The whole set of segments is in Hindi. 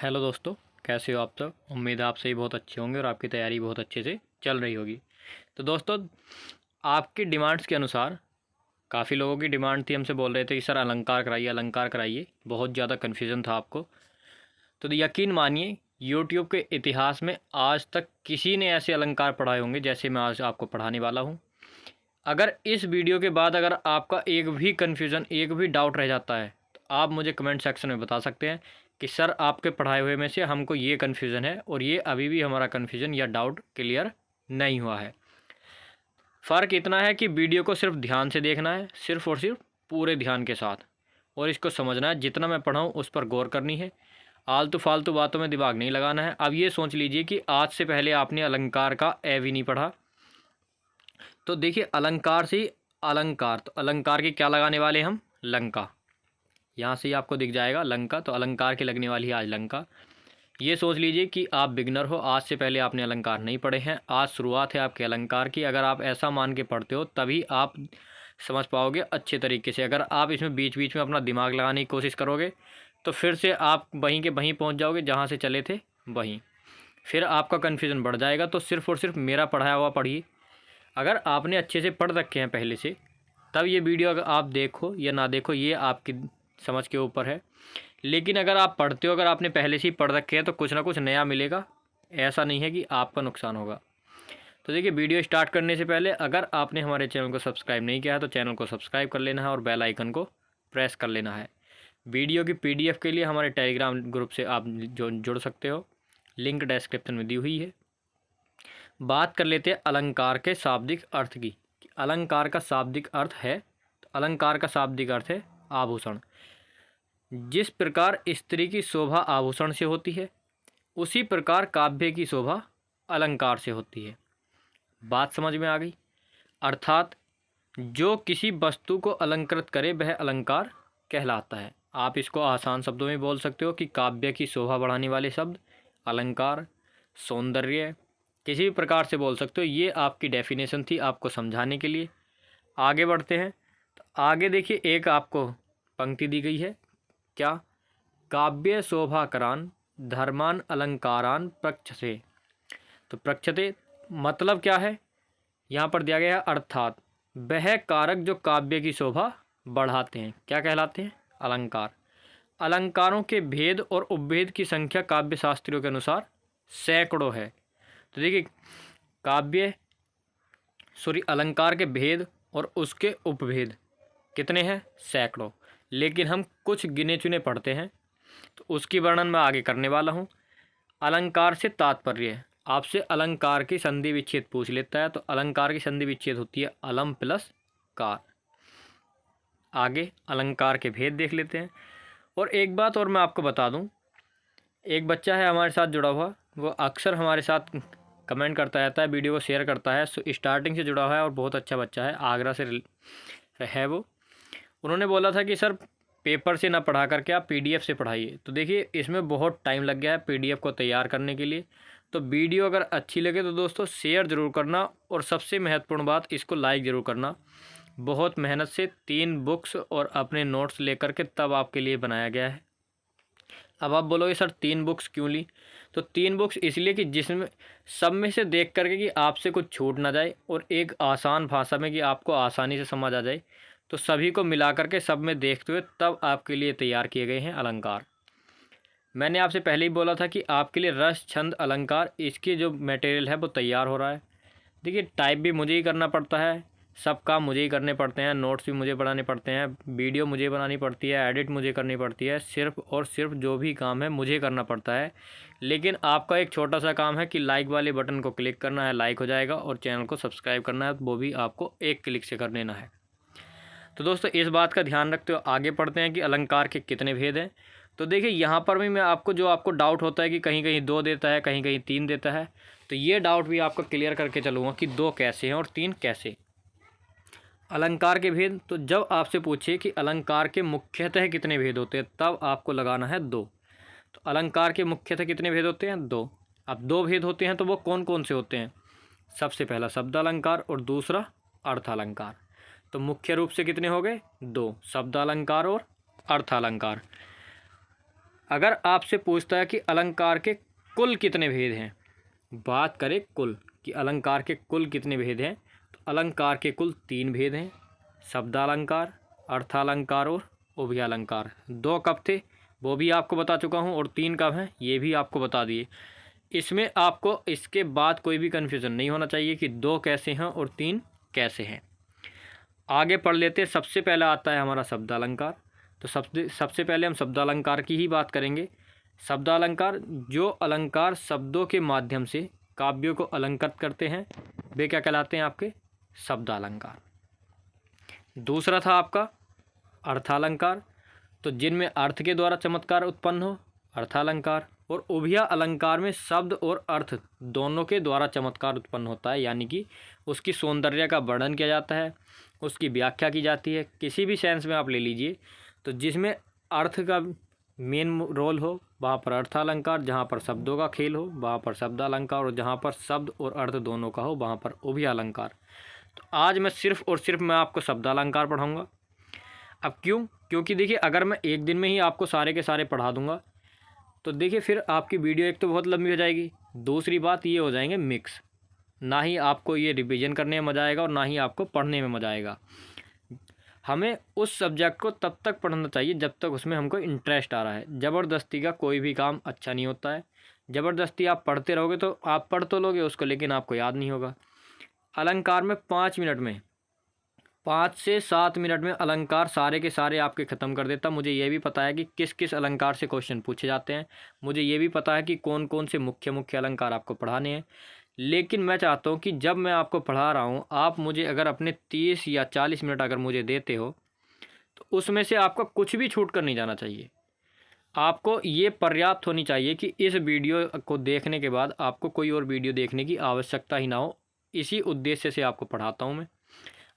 हेलो दोस्तों, कैसे हो आप सब। उम्मीद है आप सही बहुत अच्छे होंगे और आपकी तैयारी बहुत अच्छे से चल रही होगी। तो दोस्तों, आपकी डिमांड्स के अनुसार काफ़ी लोगों की डिमांड थी, हमसे बोल रहे थे कि सर अलंकार कराइए। बहुत ज़्यादा कन्फ्यूज़न था आपको। तो यकीन मानिए, यूट्यूब के इतिहास में आज तक किसी ने ऐसे अलंकार पढ़ाए होंगे जैसे मैं आज आपको पढ़ाने वाला हूँ। अगर इस वीडियो के बाद अगर आपका एक भी कन्फ्यूज़न, एक भी डाउट रह जाता है, तो आप मुझे कमेंट सेक्शन में बता सकते हैं कि सर आपके पढ़ाए हुए में से हमको ये कन्फ्यूज़न है और ये अभी भी हमारा कन्फ्यूज़न या डाउट क्लियर नहीं हुआ है। फ़र्क इतना है कि वीडियो को सिर्फ ध्यान से देखना है, सिर्फ और सिर्फ पूरे ध्यान के साथ, और इसको समझना है। जितना मैं पढ़ाऊँ उस पर गौर करनी है। आलतू फालतू बातों में दिमाग नहीं लगाना है। अब ये सोच लीजिए कि आज से पहले आपने अलंकार का ए भी नहीं पढ़ा। तो देखिए, अलंकार से अलंकार, तो अलंकार की क्या लगाने वाले हम, लंका। यहाँ से ही आपको दिख जाएगा लंका, तो अलंकार की लगने वाली है आज लंका। ये सोच लीजिए कि आप बिगनर हो, आज से पहले आपने अलंकार नहीं पढ़े हैं, आज शुरुआत है आपके अलंकार की। अगर आप ऐसा मान के पढ़ते हो तभी आप समझ पाओगे अच्छे तरीके से। अगर आप इसमें बीच बीच में अपना दिमाग लगाने की कोशिश करोगे तो फिर से आप वहीं के वहीं पहुंच जाओगे जहां से चले थे वहीं। फिर आपका कन्फ्यूज़न बढ़ जाएगा। तो सिर्फ और सिर्फ मेरा पढ़ाया हुआ पढ़िए। अगर आपने अच्छे से पढ़ रखे हैं पहले से, तब ये वीडियो अगर आप देखो या ना देखो, ये आपकी समझ के ऊपर है। लेकिन अगर आप पढ़ते हो, अगर आपने पहले से ही पढ़ रखे हैं, तो कुछ ना कुछ नया मिलेगा। ऐसा नहीं है कि आपका नुकसान होगा। तो देखिए, वीडियो स्टार्ट करने से पहले अगर आपने हमारे चैनल को सब्सक्राइब नहीं किया है तो चैनल को सब्सक्राइब कर लेना है और बेल आइकन को प्रेस कर लेना है। वीडियो की PDF के लिए हमारे टेलीग्राम ग्रुप से आप जुड़ सकते हो, लिंक डिस्क्रिप्शन में दी हुई है। बात कर लेते हैं अलंकार के शाब्दिक अर्थ की। अलंकार का शाब्दिक अर्थ है, तो अलंकार का शाब्दिक अर्थ है आभूषण। जिस प्रकार स्त्री की शोभा आभूषण से होती है, उसी प्रकार काव्य की शोभा अलंकार से होती है। बात समझ में आ गई। अर्थात जो किसी वस्तु को अलंकृत करे वह अलंकार कहलाता है। आप इसको आसान शब्दों में बोल सकते हो कि काव्य की शोभा बढ़ाने वाले शब्द अलंकार, सौंदर्य, किसी भी प्रकार से बोल सकते हो। ये आपकी डेफिनेशन थी आपको समझाने के लिए। आगे बढ़ते हैं। तो आगे देखिए, एक आपको पंक्ति दी गई है। क्या? काव्य शोभाकरान धर्मान अलंकारान प्रक्षसे। तो प्रक्षते मतलब क्या है, यहाँ पर दिया गया है अर्थात वह कारक जो काव्य की शोभा बढ़ाते हैं, क्या कहलाते हैं, अलंकार। अलंकारों के भेद और उपभेद की संख्या काव्य शास्त्रियों के अनुसार सैकड़ों है। तो देखिए, अलंकार के भेद और उसके उपभेद कितने हैं, सैकड़ों। लेकिन हम कुछ गिने चुने पढ़ते हैं, तो उसकी वर्णन मैं आगे करने वाला हूँ। अलंकार से तात्पर्य, आपसे अलंकार की संधि विच्छेद पूछ लेता है, तो अलंकार की संधि विच्छेद होती है अलम प्लस कार। आगे अलंकार के भेद देख लेते हैं। और एक बात और मैं आपको बता दूं, एक बच्चा है हमारे साथ जुड़ा हुआ, वो अक्सर हमारे साथ कमेंट करता रहता है, वीडियो को शेयर करता है, स्टार्टिंग से जुड़ा हुआ है और बहुत अच्छा बच्चा है, आगरा से है वो। उन्होंने बोला था कि सर पेपर से ना पढ़ा करके आप PDF से पढ़ाइए। तो देखिए, इसमें बहुत टाइम लग गया है PDF को तैयार करने के लिए। तो वीडियो अगर अच्छी लगे तो दोस्तों शेयर ज़रूर करना, और सबसे महत्वपूर्ण बात, इसको लाइक ज़रूर करना। बहुत मेहनत से 3 बुक्स और अपने नोट्स लेकर के तब आपके लिए बनाया गया है। अब आप बोलोगे सर 3 बुक्स क्यों ली? तो 3 बुक्स इसलिए कि जिसमें सब में से देख करके कि आपसे कुछ छूट ना जाए, और एक आसान भाषा में कि आपको आसानी से समझ आ जाए। तो सभी को मिला करके सब में देखते हुए तब आपके लिए तैयार किए गए हैं अलंकार। मैंने आपसे पहले ही बोला था कि आपके लिए रस, छंद, अलंकार, इसकी जो मटेरियल है वो तैयार हो रहा है। देखिए, टाइप भी मुझे ही करना पड़ता है, सब काम मुझे ही करने पड़ते हैं, नोट्स भी मुझे बनाने पड़ते हैं, वीडियो मुझे बनानी पड़ती है, एडिट मुझे करनी पड़ती है, सिर्फ और सिर्फ जो भी काम है मुझे करना पड़ता है। लेकिन आपका एक छोटा सा काम है कि लाइक वाले बटन को क्लिक करना है, लाइक हो जाएगा, और चैनल को सब्सक्राइब करना है, वो भी आपको एक क्लिक से कर देना है। तो दोस्तों, इस बात का ध्यान रखते हुए आगे पढ़ते हैं कि अलंकार के कितने भेद हैं। तो देखिए, यहाँ पर भी मैं आपको डाउट होता है कि कहीं कहीं 2 देता है, कहीं कहीं 3 देता है, तो ये डाउट भी आपको क्लियर करके चलूँगा कि 2 कैसे हैं और 3 कैसे। अलंकार के भेद, तो जब आपसे पूछे कि अलंकार के मुख्यतः कितने भेद होते हैं, तब आपको लगाना है 2। तो अलंकार के मुख्यतः कितने भेद होते हैं, 2। अब 2 भेद होते हैं तो वो कौन कौन से होते हैं? सबसे पहला शब्द अलंकार और दूसरा अर्थ अलंकार। तो मुख्य रूप से कितने हो गए, 2, शब्द अलंकार और अर्थ अलंकार। अगर आपसे पूछता है कि अलंकार के कुल कितने भेद हैं, बात करें कुल कि अलंकार के कुल कितने भेद हैं, तो अलंकार के कुल 3 भेद हैं, शब्दालंकार, अर्थालंकार और उभयालंकार। 2 कब थे वो भी आपको बता चुका हूँ, और 3 कब हैं ये भी आपको बता दिए। इसमें आपको इसके बाद कोई भी कन्फ्यूज़न नहीं होना चाहिए कि 2 कैसे हैं और 3 कैसे हैं। आगे पढ़ लेते हैं। सबसे पहला आता है हमारा शब्दालंकार। तो सबसे पहले हम शब्दालंकार की ही बात करेंगे। शब्दालंकार, जो अलंकार शब्दों के माध्यम से काव्यों को अलंकृत करते हैं वे क्या कहलाते हैं? आपके शब्दालंकार। दूसरा था आपका अर्थालंकार, तो जिनमें अर्थ के द्वारा चमत्कार उत्पन्न हो, अर्थालंकार। और उभया अलंकार में शब्द और अर्थ दोनों के द्वारा चमत्कार उत्पन्न होता है, यानी कि उसकी सौंदर्य का वर्णन किया जाता है, उसकी व्याख्या की जाती है। किसी भी सेंस में आप ले लीजिए, तो जिसमें अर्थ का मेन रोल हो वहाँ पर अर्थालंकार, जहाँ पर शब्दों का खेल हो वहाँ पर शब्दालंकार, और जहाँ पर शब्द और अर्थ दोनों का हो वहाँ पर उभयालंकार। तो आज मैं सिर्फ और सिर्फ मैं आपको शब्दालंकार पढ़ाऊँगा। अब क्यों? क्योंकि देखिए, अगर मैं एक दिन में ही आपको सारे के सारे पढ़ा दूंगा तो देखिए फिर आपकी वीडियो एक तो बहुत लंबी हो जाएगी, दूसरी बात ये हो जाएंगे मिक्स। ना ही आपको ये रिवीजन करने में मज़ा आएगा और ना ही आपको पढ़ने में मज़ा आएगा। हमें उस सब्जेक्ट को तब तक पढ़ना चाहिए जब तक उसमें हमको इंटरेस्ट आ रहा है। ज़बरदस्ती का कोई भी काम अच्छा नहीं होता है। ज़बरदस्ती आप पढ़ते रहोगे तो आप पढ़ तो लोगे उसको, लेकिन आपको याद नहीं होगा। अलंकार में 5 मिनट में 5 से 7 मिनट में अलंकार सारे के सारे आपके ख़त्म कर देता। मुझे ये भी पता है कि किस किस अलंकार से क्वेश्चन पूछे जाते हैं, मुझे ये भी पता है कि कौन कौन से मुख्य मुख्य अलंकार आपको पढ़ाने हैं। लेकिन मैं चाहता हूँ कि जब मैं आपको पढ़ा रहा हूँ, आप मुझे अगर अपने 30 या 40 मिनट अगर मुझे देते हो तो उसमें से आपका कुछ भी छूट कर नहीं जाना चाहिए। आपको ये पर्याप्त होनी चाहिए कि इस वीडियो को देखने के बाद आपको कोई और वीडियो देखने की आवश्यकता ही ना हो। इसी उद्देश्य से आपको पढ़ाता हूँ मैं।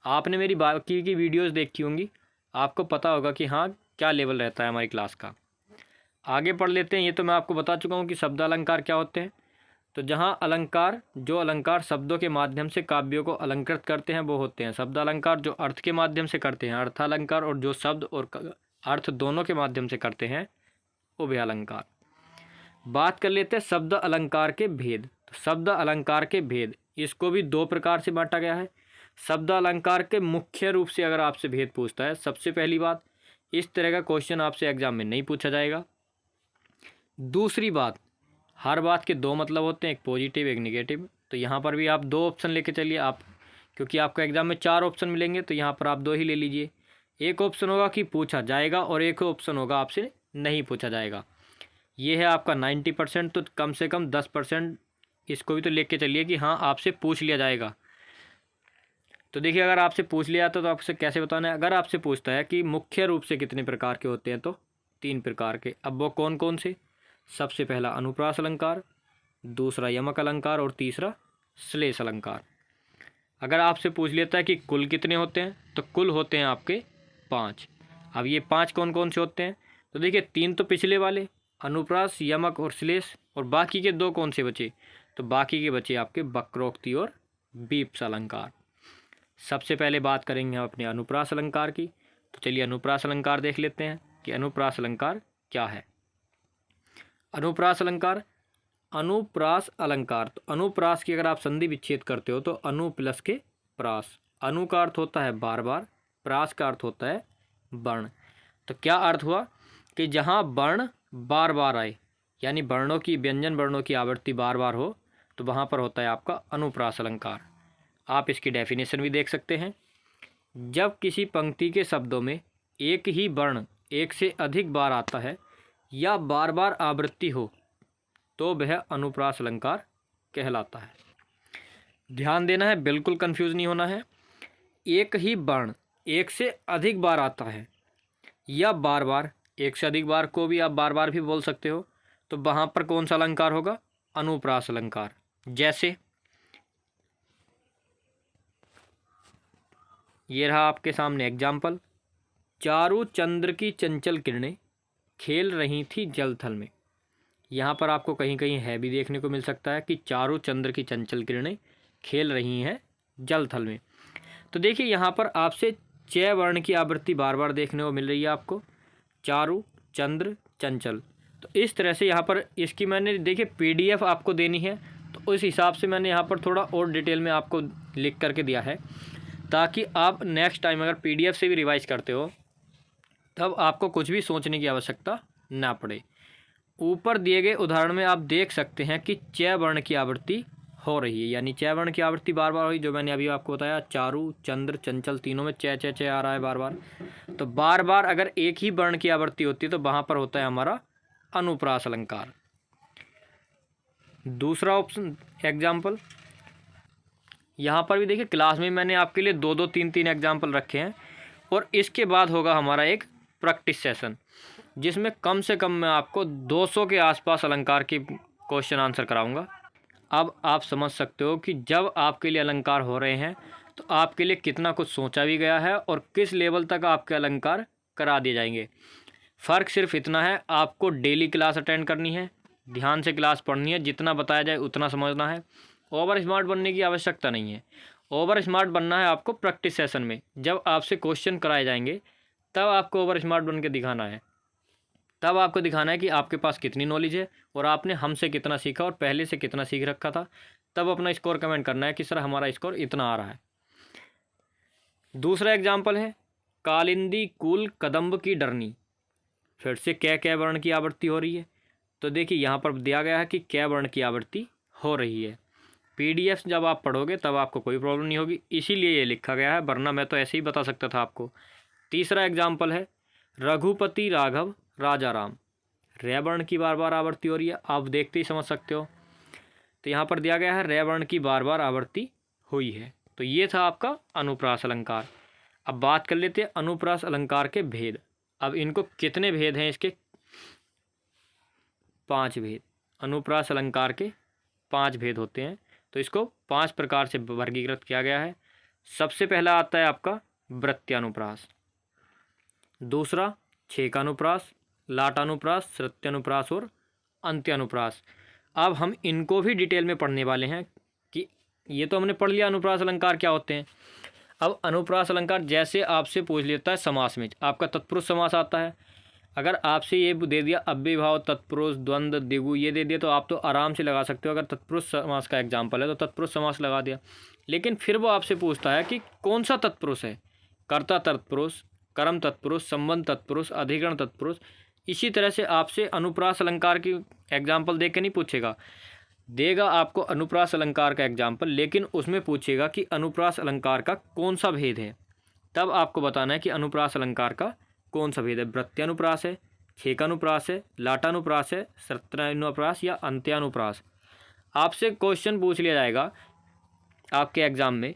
आपने मेरी बाकी की वीडियोस देखी होंगी, आपको पता होगा कि हाँ क्या लेवल रहता है हमारी क्लास का। आगे पढ़ लेते हैं। ये तो मैं आपको बता चुका हूँ कि शब्दालंकार क्या होते हैं। तो जहाँ अलंकार, जो अलंकार शब्दों के माध्यम से काव्यों को अलंकृत करते हैं वो होते हैं शब्दालंकार। जो अर्थ के माध्यम से करते हैं अर्थालंकार, और जो शब्द और अर्थ दोनों के माध्यम से करते हैं उभयालंकार। बात कर लेते हैं शब्द अलंकार के भेद। तो शब्द अलंकार के भेद, इसको भी 2 प्रकार से बांटा गया है। शब्द अलंकार के मुख्य रूप से अगर आपसे भेद पूछता है, सबसे पहली बात, इस तरह का क्वेश्चन आपसे एग्जाम में नहीं पूछा जाएगा। दूसरी बात, हर बात के 2 मतलब होते हैं, एक पॉजिटिव एक नेगेटिव। तो यहाँ पर भी आप 2 ऑप्शन लेके चलिए आप, क्योंकि आपको एग्जाम में 4 ऑप्शन मिलेंगे तो यहाँ पर आप 2 ही ले लीजिए। एक ऑप्शन होगा कि पूछा जाएगा और एक ऑप्शन होगा आपसे नहीं पूछा जाएगा। ये है आपका 90%, तो कम से कम 10% इसको भी तो लेके चलिए कि हाँ आपसे पूछ लिया जाएगा। तो देखिए, अगर आपसे पूछ लिया तो आपसे कैसे बताना है। अगर आपसे पूछता है कि मुख्य रूप से कितने प्रकार के होते हैं, तो 3 प्रकार के। अब वो कौन कौन से? सबसे पहला अनुप्रास अलंकार, दूसरा यमक अलंकार और तीसरा श्लेष अलंकार। अगर आपसे पूछ लेता है कि कुल कितने होते हैं, तो कुल होते हैं आपके 5। अब ये 5 कौन कौन से होते हैं? तो देखिए, 3 तो पिछले वाले अनुप्रास, यमक और श्लेष, और बाकी के 2 कौन से बचे? तो बाकी के बचे आपके वक्रोक्ति और वीप्स अलंकार। सबसे पहले बात करेंगे हम अपने अनुप्रास अलंकार की। तो चलिए अनुप्रास अलंकार देख लेते हैं कि अनुप्रास अलंकार क्या है। अनुप्रास अलंकार, अनुप्रास अलंकार, तो अनुप्रास की अगर आप संधि विच्छेद करते हो तो अनु प्लस के प्रास। अनु का अर्थ होता है बार बार, प्रास का अर्थ होता है वर्ण। तो क्या अर्थ हुआ कि जहाँ वर्ण बार बार आए, यानी वर्णों की, व्यंजन वर्णों की आवृत्ति बार बार हो, तो वहाँ पर होता है आपका अनुप्रास अलंकार। आप इसकी डेफिनेशन भी देख सकते हैं। जब किसी पंक्ति के शब्दों में एक ही वर्ण एक से अधिक बार आता है या बार बार आवृत्ति हो तो वह अनुप्रास अलंकार कहलाता है। ध्यान देना है, बिल्कुल कंफ्यूज नहीं होना है। एक ही वर्ण एक से अधिक बार आता है या बार बार, एक से अधिक बार को भी आप बार बार भी बोल सकते हो, तो वहाँ पर कौन सा अलंकार होगा? अनुप्रास अलंकार। जैसे ये रहा आपके सामने एग्जाम्पल, चारू चंद्र की चंचल किरणें खेल रही थी जल थल में। यहाँ पर आपको कहीं कहीं है भी देखने को मिल सकता है कि चारू चंद्र की चंचल किरणें खेल रही हैं जल थल में। तो देखिए, यहाँ पर आपसे च वर्ण की आवृत्ति बार बार देखने को मिल रही है आपको, चारू, चंद्र, चंचल। तो इस तरह से यहाँ पर इसकी मैंने देखिए PDF आपको देनी है, तो उस हिसाब से मैंने यहाँ पर थोड़ा और डिटेल में आपको लिख करके दिया है, ताकि आप नेक्स्ट टाइम अगर PDF से भी रिवाइज़ करते हो तब आपको कुछ भी सोचने की आवश्यकता ना पड़े। ऊपर दिए गए उदाहरण में आप देख सकते हैं कि च वर्ण की आवृत्ति हो रही है, यानी च वर्ण की आवृत्ति बार बार हुई, जो मैंने अभी आपको बताया। चारू, चंद्र, चंचल तीनों में च च च आ रहा है बार बार। तो बार बार अगर एक ही वर्ण की आवृत्ति होती है तो वहाँ पर होता है हमारा अनुप्रास अलंकार। दूसरा ऑप्शन एग्जाम्पल, यहाँ पर भी देखिए क्लास में मैंने आपके लिए 2-2, 3-3 एग्जाम्पल रखे हैं, और इसके बाद होगा हमारा एक प्रैक्टिस सेशन, जिसमें कम से कम मैं आपको 200 के आसपास अलंकार की क्वेश्चन आंसर कराऊंगा। अब आप समझ सकते हो कि जब आपके लिए अलंकार हो रहे हैं तो आपके लिए कितना कुछ सोचा भी गया है और किस लेवल तक आपके अलंकार करा दिए जाएंगे। फ़र्क सिर्फ इतना है, आपको डेली क्लास अटेंड करनी है, ध्यान से क्लास पढ़नी है, जितना बताया जाए उतना समझना है। ओवर स्मार्ट बनने की आवश्यकता नहीं है। ओवर स्मार्ट बनना है आपको प्रैक्टिस सेशन में, जब आपसे क्वेश्चन कराए जाएंगे तब आपको ओवर स्मार्ट बन के दिखाना है। तब आपको दिखाना है कि आपके पास कितनी नॉलेज है और आपने हमसे कितना सीखा और पहले से कितना सीख रखा था। तब अपना स्कोर कमेंट करना है कि सर हमारा स्कोर इतना आ रहा है। दूसरा एग्जाम्पल है कालिंदी कूल कदम्ब की डरनी। फिर से कै वर्ण की आवृत्ति हो रही है। तो देखिए यहाँ पर दिया गया है कि कै वर्ण की आवृत्ति हो रही है। PDF जब आप पढ़ोगे तब आपको कोई प्रॉब्लम नहीं होगी, इसीलिए ये लिखा गया है, वरना मैं तो ऐसे ही बता सकता था आपको। तीसरा एग्जाम्पल है रघुपति राघव राजा राम। रै वर्ण की बार बार आवृत्ति हो रही है, आप देखते ही समझ सकते हो। तो यहाँ पर दिया गया है रै वर्ण की बार बार आवृत्ति हुई है। तो ये था आपका अनुप्रास अलंकार। अब बात कर लेते हैं अनुप्रास अलंकार के भेद। अब इनको कितने भेद हैं इसके? 5 भेद। अनुप्रास अलंकार के 5 भेद होते हैं, तो इसको 5 प्रकार से वर्गीकृत किया गया है। सबसे पहला आता है आपका वृत्त्यानुप्रास, दूसरा छेकानुप्रास, लाटानुप्रास, श्रुत्यानुप्रास और अंत्यानुप्रास। अब हम इनको भी डिटेल में पढ़ने वाले हैं कि ये तो हमने पढ़ लिया अनुप्रास अलंकार क्या होते हैं। अब अनुप्रास अलंकार जैसे आपसे पूछ लेता है समास में, आपका तत्पुरुष समास आता है। अगर आपसे ये दे दिया अव्ययभाव, तत्पुरुष, द्वंद्व, द्विगु ये दे दिया तो आप तो आराम से लगा सकते हो। अगर तत्पुरुष समास का एग्जाम्पल है तो तत्पुरुष समास लगा दिया। लेकिन फिर वो आपसे पूछता है कि कौन सा तत्पुरुष है, कर्ता तत्पुरुष, कर्म तत्पुरुष, संबंध तत्पुरुष, अधिकरण तत्पुरुष। इसी तरह से आपसे अनुप्रास अलंकार की एग्जाम्पल दे के नहीं पूछेगा, देगा आपको अनुप्रास अलंकार का एग्जाम्पल, लेकिन उसमें पूछेगा कि अनुप्रास अलंकार का कौन सा भेद है। तब आपको बताना है कि अनुप्रास अलंकार का कौन सा भेद है। वृत्त्यानुप्रास है, छेकानुप्रास है, लाटानुप्रास है, श्रुत्यानुप्रास या अंत्यानुप्रास। आपसे क्वेश्चन पूछ लिया जाएगा आपके एग्जाम में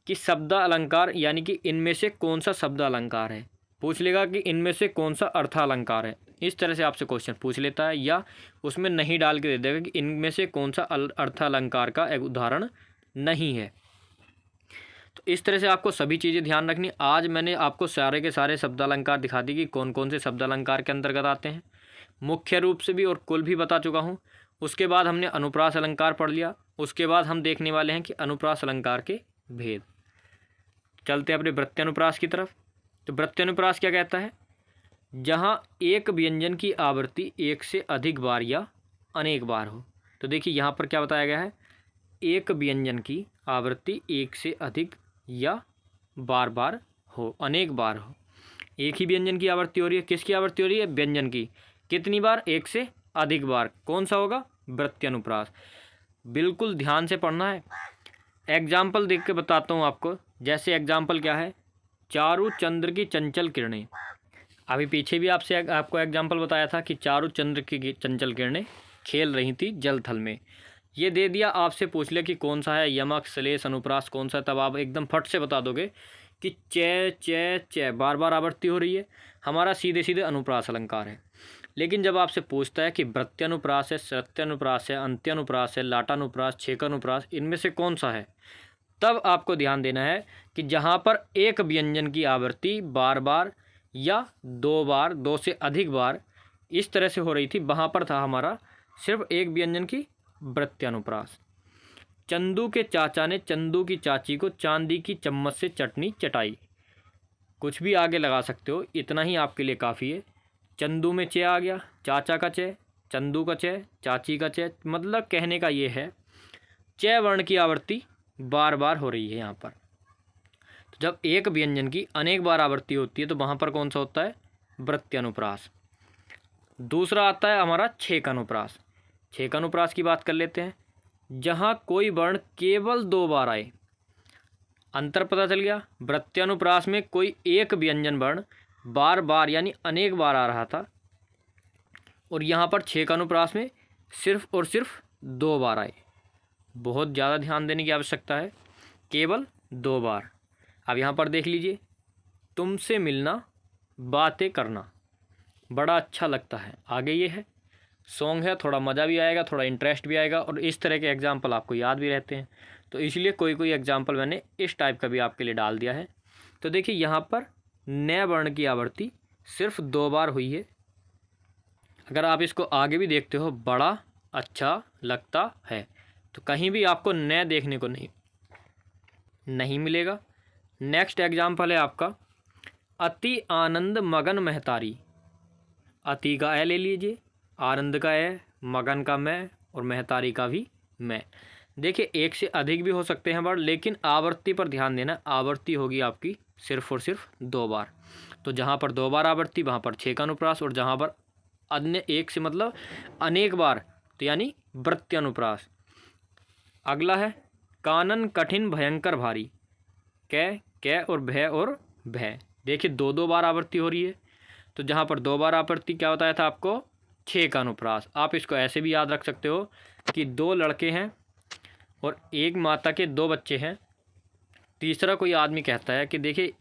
कि शब्द अलंकार, यानी कि इनमें से कौन सा शब्द अलंकार है। पूछ लेगा कि इनमें से कौन सा अर्थालंकार है। इस तरह से आपसे क्वेश्चन पूछ लेता है, या उसमें नहीं डाल के दे देगा कि इनमें से कौन सा अर्थालंकार का एक उदाहरण नहीं है। तो इस तरह से आपको सभी चीज़ें ध्यान रखनी। आज मैंने आपको सारे के सारे शब्द अलंकार दिखा दी कि कौन कौन से शब्द अलंकार के अंतर्गत आते हैं, मुख्य रूप से भी और कुल भी बता चुका हूँ। उसके बाद हमने अनुप्रास अलंकार पढ़ लिया। उसके बाद हम देखने वाले हैं कि अनुप्रास अलंकार के भेद। चलते हैं अपने वृत्त्यानुप्रास की तरफ। तो वृत्त्यानुप्रास क्या कहता है? जहाँ एक व्यंजन की आवृत्ति एक से अधिक बार या अनेक बार हो। तो देखिए यहाँ पर क्या बताया गया है, एक व्यंजन की आवृत्ति एक से अधिक या बार बार हो, अनेक बार हो। एक ही व्यंजन की आवृत्ति हो रही है, किसकी आवृत्ति हो रही है? व्यंजन की। कितनी बार? एक से अधिक बार। कौन सा होगा? वृत्त्यानुप्रास। बिल्कुल ध्यान से पढ़ना है। एग्जाम्पल देख के बताता हूँ आपको। जैसे एग्जाम्पल क्या है, चारु चंद्र की चंचल किरणें। अभी पीछे भी आपको एग्जाम्पल बताया था कि चारु चंद्र की चंचल किरणें खेल रही थी जल थल में। ये दे दिया, आपसे पूछ लिया कि कौन सा है, यमक, श्लेष, अनुप्रास कौन सा है, तब आप एकदम फट से बता दोगे कि च च च बार बार आवृत्ति हो रही है, हमारा सीधे सीधे अनुप्रास अलंकार है। लेकिन जब आपसे पूछता है कि वृत्त्यानुप्रास है, श्रुत्यानुप्रास है, अंत्यानुप्रास है, लाटानुप्रास, छेकानुप्रास, इनमें से कौन सा है, तब आपको ध्यान देना है कि जहाँ पर एक व्यंजन की आवृत्ति बार बार या 2 बार, 2 से अधिक बार इस तरह से हो रही थी, वहाँ पर था हमारा सिर्फ एक व्यंजन की वृत्त्यानुप्रास। चंदू के चाचा ने चंदू की चाची को चांदी की चम्मच से चटनी चटाई। कुछ भी आगे लगा सकते हो, इतना ही आपके लिए काफ़ी है। चंदू में चे आ गया, चाचा का चे, चंदू का च, चाची का च, मतलब कहने का ये है च वर्ण की आवृत्ति बार बार हो रही है यहाँ पर। तो जब एक व्यंजन की अनेक बार आवृत्ति होती है तो वहाँ पर कौन सा होता है, वृत्त्यनुप्रास। दूसरा आता है हमारा छेकानुप्रास। छेकानुप्रास की बात कर लेते हैं, जहाँ कोई वर्ण केवल 2 बार आए। अंतर पता चल गया, वृत्त्यानुप्रास में कोई एक व्यंजन वर्ण बार बार यानी अनेक बार आ रहा था, और यहाँ पर छेकानुप्रास में सिर्फ और सिर्फ 2 बार आए। बहुत ज़्यादा ध्यान देने की आवश्यकता है, केवल 2 बार। अब यहाँ पर देख लीजिए, तुमसे मिलना बातें करना बड़ा अच्छा लगता है, आगे ये है सॉन्ग है, थोड़ा मज़ा भी आएगा, थोड़ा इंटरेस्ट भी आएगा, और इस तरह के एग्जाम्पल आपको याद भी रहते हैं। तो इसलिए कोई कोई एग्जाम्पल मैंने इस टाइप का भी आपके लिए डाल दिया है। तो देखिए यहाँ पर न वर्ण की आवृत्ति सिर्फ 2 बार हुई है। अगर आप इसको आगे भी देखते हो, बड़ा अच्छा लगता है, तो कहीं भी आपको न देखने को नहीं मिलेगा। नेक्स्ट एग्जाम्पल है आपका अति आनंद मगन महतारी। अति का ए ले लीजिए, आनंद का ए, मगन का मैं, और महतारी का भी मैं। देखिए एक से अधिक भी हो सकते हैं वर्ड, लेकिन आवृत्ति पर ध्यान देना, आवृत्ति होगी आपकी सिर्फ और सिर्फ 2 बार। तो जहाँ पर 2 बार आवृत्ति वहाँ पर छेकानुप्रास, और जहाँ पर अन्य एक से मतलब अनेक बार तो यानी वृत्त्यानुप्रास। अगला है कानन कठिन भयंकर भारी। कै और भय। देखिए 2 बार आवृत्ति हो रही है, तो जहाँ पर 2 बार आवृत्ति क्या बताया था आपको, छेकानुप्रास। आप इसको ऐसे भी याद रख सकते हो कि 2 लड़के हैं और एक माता के 2 बच्चे हैं। तीसरा कोई आदमी कहता है कि देखिए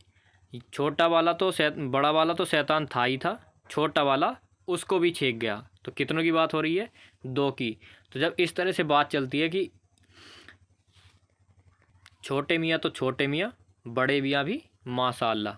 छोटा वाला तो बड़ा वाला तो शैतान था ही था, छोटा वाला उसको भी छेक गया। तो कितनों की बात हो रही है, 2 की। तो जब इस तरह से बात चलती है कि छोटे मियाँ तो छोटे मियाँ, बड़े मियाँ भी माशाअल्लाह,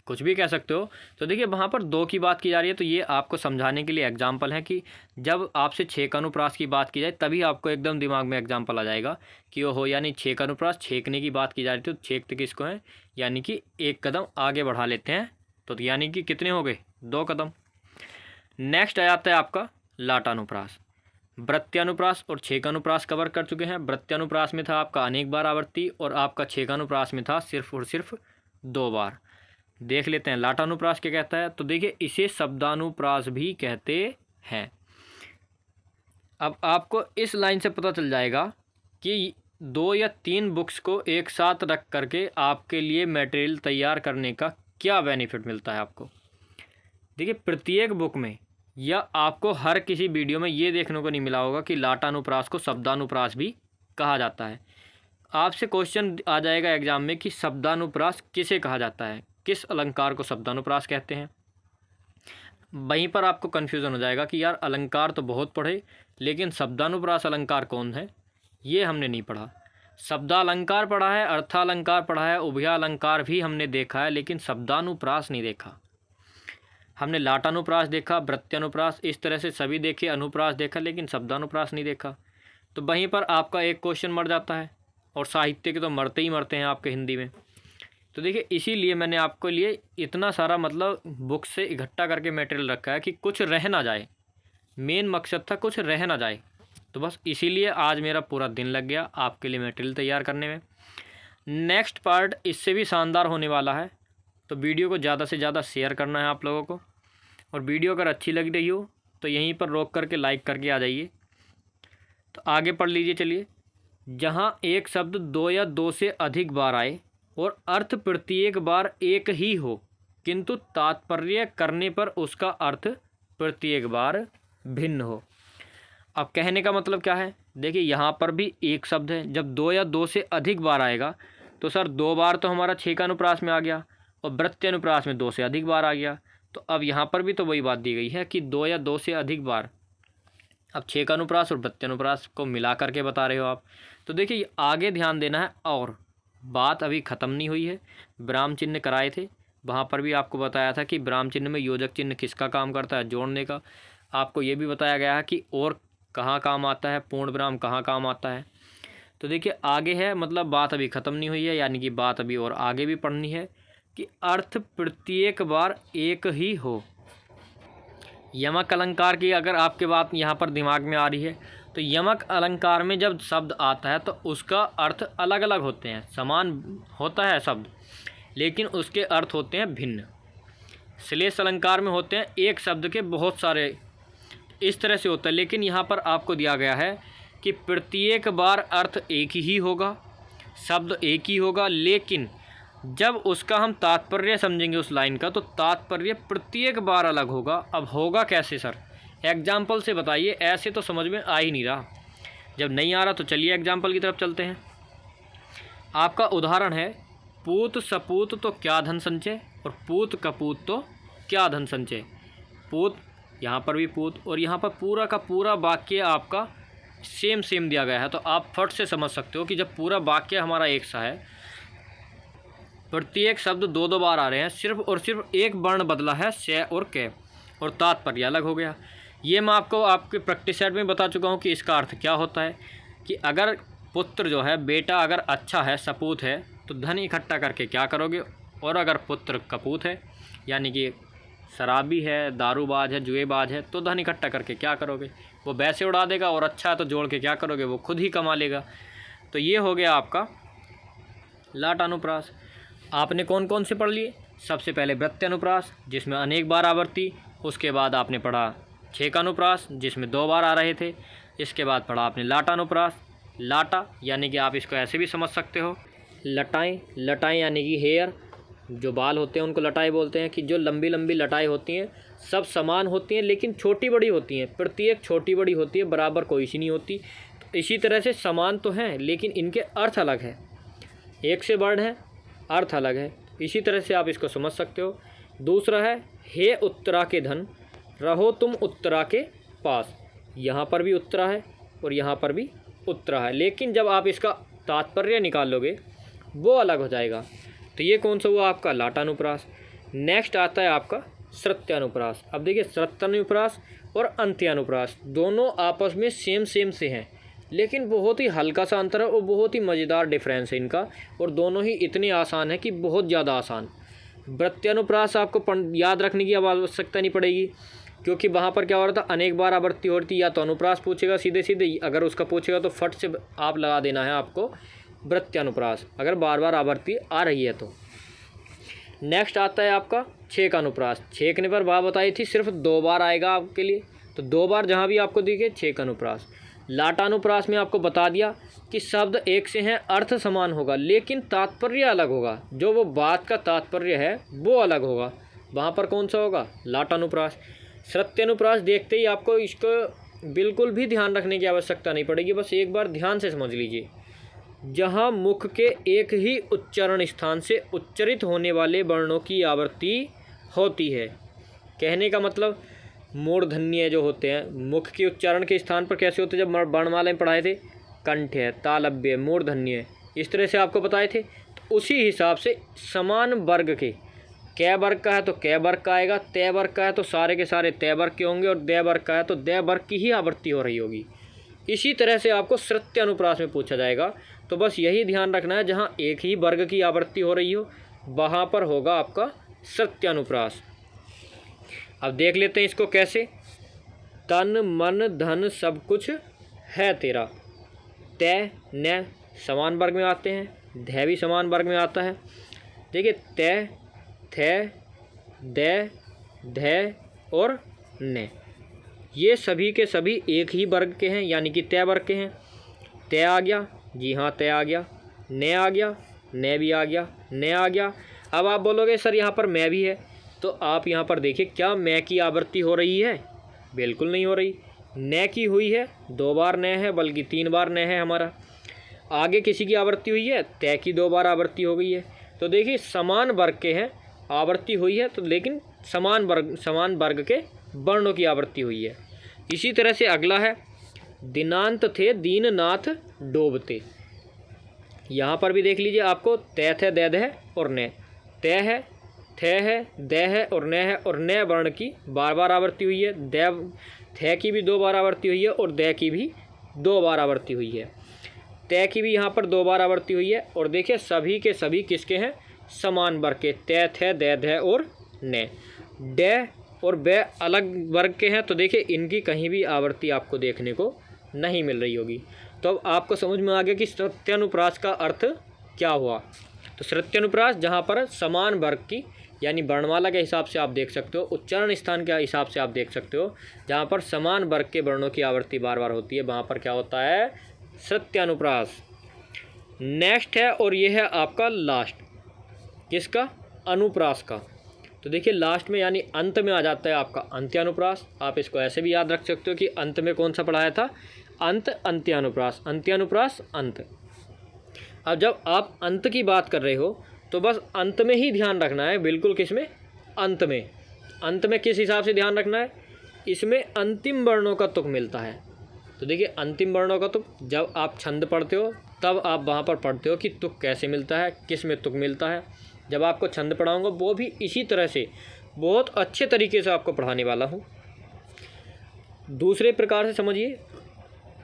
कुछ भी कह सकते हो। तो देखिए वहाँ पर 2 की बात की जा रही है, तो ये आपको समझाने के लिए एग्जाम्पल है कि जब आपसे छेकानुप्रास की बात की जाए तभी आपको एकदम दिमाग में एग्जाम्पल आ जाएगा कि वो हो, यानी छेकानुप्रास, छेकने की बात की जा रही थी, तो छेकते किसको है, यानी कि एक कदम आगे बढ़ा लेते हैं। तो यानी कि कितने हो गए, 2 कदम। नेक्स्ट आ जाता है आपका लाटानुप्रास। वृत्त्यानुप्रास और छेकानुप्रास कवर कर चुके हैं। वृत्त्यानुप्रास में था आपका अनेक बार आवृत्ति, और आपका छेकानुप्रास में था सिर्फ और सिर्फ 2 बार। देख लेते हैं लाटानुप्रास क्या कहता है। तो देखिए इसे शब्दानुप्रास भी कहते हैं। अब आपको इस लाइन से पता चल जाएगा कि 2 या 3 बुक्स को एक साथ रख करके आपके लिए मटेरियल तैयार करने का क्या बेनिफिट मिलता है आपको। देखिए प्रत्येक बुक में या आपको हर किसी वीडियो में ये देखने को नहीं मिला होगा कि लाटानुप्रास को शब्दानुप्रास भी कहा जाता है। आपसे क्वेश्चन आ जाएगा एग्जाम में कि शब्दानुप्रास किसे कहा जाता है, किस अलंकार को शब्दानुप्रास कहते हैं। वहीं पर आपको कन्फ्यूज़न हो जाएगा कि यार अलंकार तो बहुत पढ़े, लेकिन शब्दानुप्रास अलंकार कौन है ये हमने नहीं पढ़ा। शब्दालंकार पढ़ा है, अर्थालंकार पढ़ा है, उभयालंकार भी हमने देखा है, लेकिन शब्दानुप्रास नहीं देखा। हमने लाटानुप्रास देखा, वृत्त्यानुप्रास, इस तरह से सभी देखे, अनुप्रास देखा, लेकिन शब्दानुप्रास नहीं देखा। तो वहीं पर आपका एक क्वेश्चन मर जाता है, और साहित्य के तो मरते ही मरते हैं आपके हिंदी में। तो देखिए इसीलिए मैंने आपके लिए इतना सारा मतलब बुक से इकट्ठा करके मटेरियल रखा है कि कुछ रह ना जाए। मेन मकसद था कुछ रह ना जाए, तो बस इसीलिए आज मेरा पूरा दिन लग गया आपके लिए मटेरियल तैयार करने में। नेक्स्ट पार्ट इससे भी शानदार होने वाला है, तो वीडियो को ज़्यादा से ज़्यादा शेयर करना है आप लोगों को, और वीडियो अगर अच्छी लग रही हो तो यहीं पर रोक करके लाइक करके आ जाइए। तो आगे पढ़ लीजिए, चलिए। जहाँ एक शब्द 2 या 2 से अधिक बार आए और अर्थ प्रत्येक बार एक ही हो, किंतु तात्पर्य करने पर उसका अर्थ प्रत्येक बार भिन्न हो। अब कहने का मतलब क्या है, देखिए यहाँ पर भी एक शब्द है, जब 2 या 2 से अधिक बार आएगा तो सर 2 बार तो हमारा छेकानुप्रास में आ गया, और वृत्त्यानुप्रास में 2 से अधिक बार आ गया। तो अब यहाँ पर भी तो वही बात दी गई है कि 2 या 2 से अधिक बार। अब छेकानुप्रास और वृत्त्यानुप्रास को मिला करके बता रहे हो आप। तो देखिए आगे ध्यान देना है, और बात अभी ख़त्म नहीं हुई है। विराम चिन्ह कराए थे, वहाँ पर भी आपको बताया था कि विराम चिन्ह में योजक चिन्ह किसका काम करता है, जोड़ने का। आपको ये भी बताया गया है कि और कहाँ काम आता है, पूर्ण विराम कहाँ काम आता है। तो देखिए आगे है, मतलब बात अभी ख़त्म नहीं हुई है, यानी कि बात अभी और आगे भी पढ़नी है कि अर्थ प्रत्येक बार एक ही हो। यमक अलंकार की अगर आपके बात यहाँ पर दिमाग में आ रही है तो यमक अलंकार में जब शब्द आता है तो उसका अर्थ अलग अलग होते हैं। समान होता है शब्द लेकिन उसके अर्थ होते हैं भिन्न। श्लेष अलंकार में होते हैं एक शब्द के बहुत सारे, इस तरह से होता है। लेकिन यहाँ पर आपको दिया गया है कि प्रत्येक बार अर्थ एक ही होगा, शब्द एक ही होगा, लेकिन जब उसका हम तात्पर्य समझेंगे उस लाइन का तो तात्पर्य प्रत्येक बार अलग होगा। अब होगा कैसे सर, एग्जाम्पल से बताइए, ऐसे तो समझ में आ ही नहीं रहा। जब नहीं आ रहा तो चलिए एग्जाम्पल की तरफ चलते हैं। आपका उदाहरण है पूत सपूत तो क्या धन संचय और पूत कपूत तो क्या धन संचय। पूत, यहाँ पर भी पूत, और यहाँ पर पूरा का पूरा वाक्य आपका सेम दिया गया है। तो आप फट से समझ सकते हो कि जब पूरा वाक्य हमारा एक सा है, प्रत्येक शब्द दो बार आ रहे हैं, सिर्फ और सिर्फ एक वर्ण बदला है से और के, और तात्पर्य अलग हो गया। ये मैं आपको आपके प्रैक्टिस सेट में बता चुका हूँ कि इसका अर्थ क्या होता है कि अगर पुत्र जो है, बेटा अगर अच्छा है, सपूत है, तो धन इकट्ठा करके क्या करोगे, और अगर पुत्र कपूत है यानी कि शराबी है, दारूबाज है, जुएबाज है, तो धन इकट्ठा करके क्या करोगे, वो वैसे उड़ा देगा, और अच्छा है तो जोड़ के क्या करोगे, वो खुद ही कमा लेगा। तो ये हो गया आपका लाटानुप्रास। आपने कौन कौन से पढ़ लिए? सबसे पहले वृत्त्यानुप्रास जिसमें अनेक बार आवर्ती, उसके बाद आपने पढ़ा छेकानुप्रास जिसमें 2 बार आ रहे थे, इसके बाद पढ़ा आपने लाटानुप्रास। लाटा यानी कि आप इसको ऐसे भी समझ सकते हो, लटाएँ यानी कि हेयर, जो बाल होते हैं उनको लटाई बोलते हैं, कि जो लंबी लंबी लटाई होती हैं सब समान होती हैं लेकिन छोटी बड़ी होती हैं, प्रत्येक छोटी बड़ी होती है, बराबर कोई सी नहीं होती। तो इसी तरह से समान तो हैं लेकिन इनके अर्थ अलग है, एक से वर्ड है, अर्थ अलग है। इसी तरह से आप इसको समझ सकते हो। दूसरा है हे उत्तरा के धन रहो तुम उत्तरा के पास। यहाँ पर भी उत्तरा है और यहाँ पर भी उत्तरा है, लेकिन जब आप इसका तात्पर्य निकाल लोगे वो अलग हो जाएगा। तो ये कौन सा हुआ आपका लाटानुप्रास। नेक्स्ट आता है आपका श्रुत्यानुप्रास। अब देखिए श्रुत्यानुप्रास और अंत्यानुप्रास दोनों आपस में सेम से हैं, लेकिन बहुत ही हल्का सा अंतर है और बहुत ही मज़ेदार डिफरेंस है इनका, और दोनों ही इतने आसान है कि बहुत ज़्यादा आसान। वृत्त्यानुप्रास आपको याद रखने की आवश्यकता नहीं पड़ेगी, क्योंकि वहाँ पर क्या हो रहा था, अनेक बार आवर्ती हो रही थी। या तो अनुप्रास पूछेगा सीधे, अगर उसका पूछेगा तो फट से आप लगा देना है आपको वृत्त्यानुप्रास, अगर बार बार आवर्ती आ रही है तो। नेक्स्ट आता है आपका छेकानुप्रास। छेकने पर बात बताई थी सिर्फ 2 बार आएगा आपके लिए, तो 2 बार जहाँ भी आपको दिखे छेकानुप्रास। लाटानुप्रास में आपको बता दिया कि शब्द एक से हैं, अर्थ समान होगा लेकिन तात्पर्य अलग होगा, जो वो बात का तात्पर्य है वो अलग होगा। वहाँ पर कौन सा होगा, लाटानुप्रास। श्रुत्यानुप्रास देखते ही आपको इसको बिल्कुल भी ध्यान रखने की आवश्यकता नहीं पड़ेगी, बस एक बार ध्यान से समझ लीजिए। जहाँ मुख के एक ही उच्चारण स्थान से उच्चरित होने वाले वर्णों की आवृत्ति होती है, कहने का मतलब मूर्धन्य जो होते हैं मुख के उच्चारण के स्थान पर कैसे होते हैं, जब वर्णमाला में पढ़ाए थे, कंठ है, तालव्य, मूर्धन्य, इस तरह से आपको बताए थे। तो उसी हिसाब से समान वर्ग के, कै वर्ग का है तो कै वर्ग का आएगा, तय वर्ग का है तो सारे के सारे तय वर्ग के होंगे, और दय वर्ग का है तो दय वर्ग की ही आवृत्ति हो रही होगी। इसी तरह से आपको श्रुत्यानुप्रास में पूछा जाएगा। तो बस यही ध्यान रखना है, जहाँ एक ही वर्ग की आवृत्ति हो रही हो वहाँ पर होगा आपका श्रुत्यानुप्रास। अब देख लेते हैं इसको कैसे। तन मन धन सब कुछ है तेरा। तय न समान वर्ग में आते हैं, धै भी समान वर्ग में आता है। देखिए तय, थ, द, धै और न, ये सभी के सभी एक ही वर्ग के हैं, यानी कि तय वर्ग के हैं। तय आ गया, जी हाँ तय आ गया। न आ गया, न भी आ गया, न आ गया। अब आप बोलोगे सर यहाँ पर मैं भी है, तो आप यहाँ पर देखिए क्या मैं की आवृत्ति हो रही है, बिल्कुल नहीं हो रही। न की हुई है, 2 बार न है, बल्कि 3 बार न है हमारा। आगे किसी की आवृत्ति हुई है, तय की 2 बार आवृत्ति हो गई है। तो देखिए समान वर्ग के हैं, आवृत्ति हुई है तो, लेकिन समान वर्ग के वर्णों की आवृत्ति हुई है। इसी तरह से अगला है दिनांत थे दीननाथ डोबते। यहाँ पर भी देख लीजिए आपको तय थे, द है और न। तय है, थ है, द है और न है, और न वर्ण की बार बार आवृत्ति हुई है। थ की भी 2 बार आवृत्ति हुई है और द की भी 2 बार आवृत्ति हुई है। तय की भी यहाँ पर 2 बार आवृत्ति हुई है। और देखिए सभी के सभी किसके हैं, समान वर्ग के, तय थे, द है और न। ड और वे अलग वर्ग के हैं, तो देखिए इनकी कहीं भी आवृत्ति आपको देखने को नहीं मिल रही होगी। तो अब आपको समझ में आ गया कि श्रुत्यनुप्रास का अर्थ क्या हुआ। तो श्रुत्यनुप्रास जहाँ पर समान वर्ग की, यानी वर्णमाला के हिसाब से आप देख सकते हो, उच्चारण स्थान के हिसाब से आप देख सकते हो, जहाँ पर समान वर्ग के वर्णों की आवृत्ति बार बार होती है, वहाँ पर क्या होता है, श्रुत्यनुप्रास। नेक्स्ट है, और ये है आपका लास्ट, किसका, अनुप्रास का। तो देखिए लास्ट में यानी अंत में आ जाता है आपका अंत्यानुप्रास। आप इसको ऐसे भी याद रख सकते हो कि अंत में कौन सा पढ़ाया था, अंत अंत्यानुप्रास, अंत्यानुप्रास अंत। अब जब आप अंत की बात कर रहे हो तो बस अंत में ही ध्यान रखना है, बिल्कुल किसमें, अंत में। अंत में किस हिसाब से ध्यान रखना है, इसमें अंतिम वर्णों का तुक मिलता है। तो देखिए अंतिम वर्णों का तुक जब आप छंद पढ़ते हो तब आप वहाँ पर पढ़ते हो कि तुक कैसे मिलता है, किस में तुक मिलता है। जब आपको छंद पढ़ाऊँगा वो भी इसी तरह से बहुत अच्छे तरीके से आपको पढ़ाने वाला हूँ। दूसरे प्रकार से समझिए,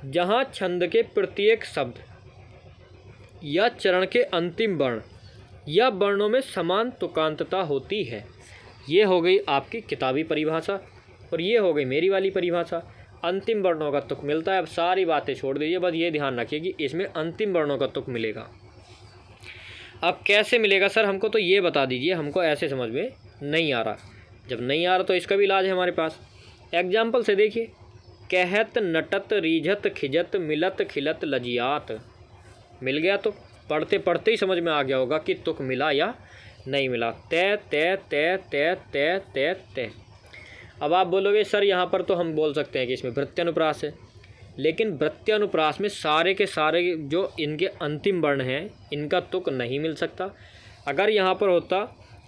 जहाँ छंद के प्रत्येक शब्द या चरण के अंतिम वर्ण या वर्णों में समान तुकांतता होती है। ये हो गई आपकी किताबी परिभाषा और ये हो गई मेरी वाली परिभाषा। अंतिम वर्णों का तुक मिलता है। अब सारी बातें छोड़ दीजिए, बस ये ध्यान रखिए कि इसमें अंतिम वर्णों का तुक मिलेगा। अब कैसे मिलेगा सर, हमको तो ये बता दीजिए, हमको ऐसे समझ में नहीं आ रहा। जब नहीं आ रहा तो इसका भी इलाज है हमारे पास। एग्जाम्पल से देखिए, कहत नटत रीझत खिजत मिलत खिलत लजियात। मिल गया तो पढ़ते पढ़ते ही समझ में आ गया होगा कि तुक मिला या नहीं मिला। तय तय तय तय तय तय तय। अब आप बोलोगे सर यहाँ पर तो हम बोल सकते हैं कि इसमें वृत्त्यनुप्रास है, लेकिन वृत्त्यनुप्रास में सारे के सारे जो इनके अंतिम वर्ण हैं इनका तुक नहीं मिल सकता। अगर यहाँ पर होता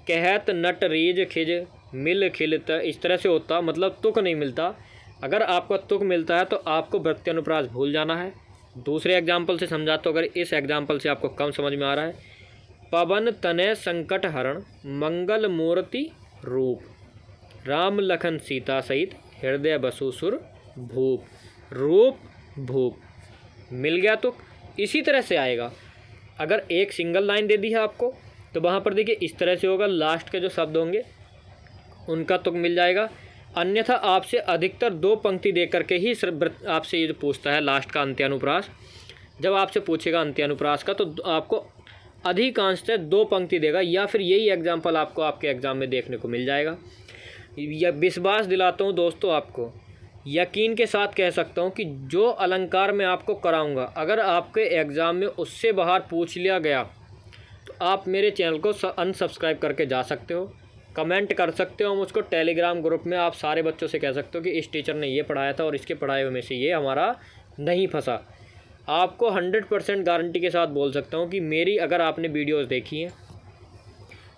कहत नट रीज खिज मिल खिलत, इस तरह से होता, मतलब तुक नहीं मिलता। अगर आपका तुक मिलता है तो आपको वृत्त्यनुप्रास भूल जाना है। दूसरे एग्जाम्पल से समझाता हूँ, अगर इस एग्जाम्पल से आपको कम समझ में आ रहा है, पवन तनय संकट हरण मंगल मूर्ति रूप राम लखन सीता सहित हृदय बसु सुर भूप। रूप भूप मिल गया तो इसी तरह से आएगा। अगर एक सिंगल लाइन दे दी है आपको तो वहाँ पर देखिए इस तरह से होगा, लास्ट के जो शब्द होंगे उनका तुक मिल जाएगा। अन्यथा आपसे अधिकतर 2 पंक्ति दे करके ही आपसे ये जो पूछता है लास्ट का अंत्यानुप्रास, जब आपसे पूछेगा अंत्यानुप्रास का तो आपको अधिकांशतः 2 पंक्ति देगा, या फिर यही एग्जाम्पल आपको आपके एग्ज़ाम में देखने को मिल जाएगा। या विश्वास दिलाता हूँ दोस्तों, आपको यकीन के साथ कह सकता हूँ कि जो अलंकार मैं आपको कराऊँगा अगर आपके एग्ज़ाम में उससे बाहर पूछ लिया गया तो आप मेरे चैनल को अनसब्सक्राइब करके जा सकते हो, कमेंट कर सकते हो, मुझको टेलीग्राम ग्रुप में आप सारे बच्चों से कह सकते हो कि इस टीचर ने ये पढ़ाया था और इसके पढ़ाए हुए में से ये हमारा नहीं फंसा। आपको 100% गारंटी के साथ बोल सकता हूँ कि मेरी अगर आपने वीडियोस देखी हैं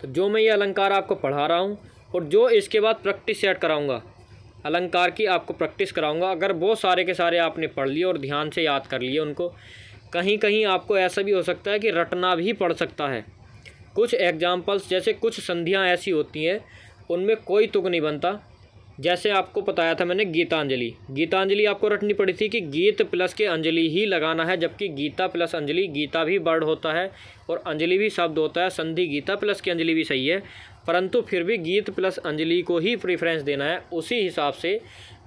तो जो मैं ये अलंकार आपको पढ़ा रहा हूँ और जो इसके बाद प्रैक्टिस सेट कराऊँगा, अलंकार की आपको प्रैक्टिस कराऊँगा, अगर वो सारे के सारे आपने पढ़ लिए और ध्यान से याद कर लिए उनको, कहीं कहीं आपको ऐसा भी हो सकता है कि रटना भी पड़ सकता है। कुछ एग्जाम्पल्स जैसे कुछ संधियाँ ऐसी होती हैं उनमें कोई तुक नहीं बनता। जैसे आपको बताया था मैंने गीतांजलि, गीतांजलि आपको रटनी पड़ी थी कि गीत प्लस के अंजलि ही लगाना है, जबकि गीता प्लस अंजलि, गीता भी वर्ड होता है और अंजलि भी शब्द होता है। संधि गीता प्लस की अंजलि भी सही है, परंतु फिर भी गीत प्लस अंजलि को ही प्रेफरेंस देना है। उसी हिसाब से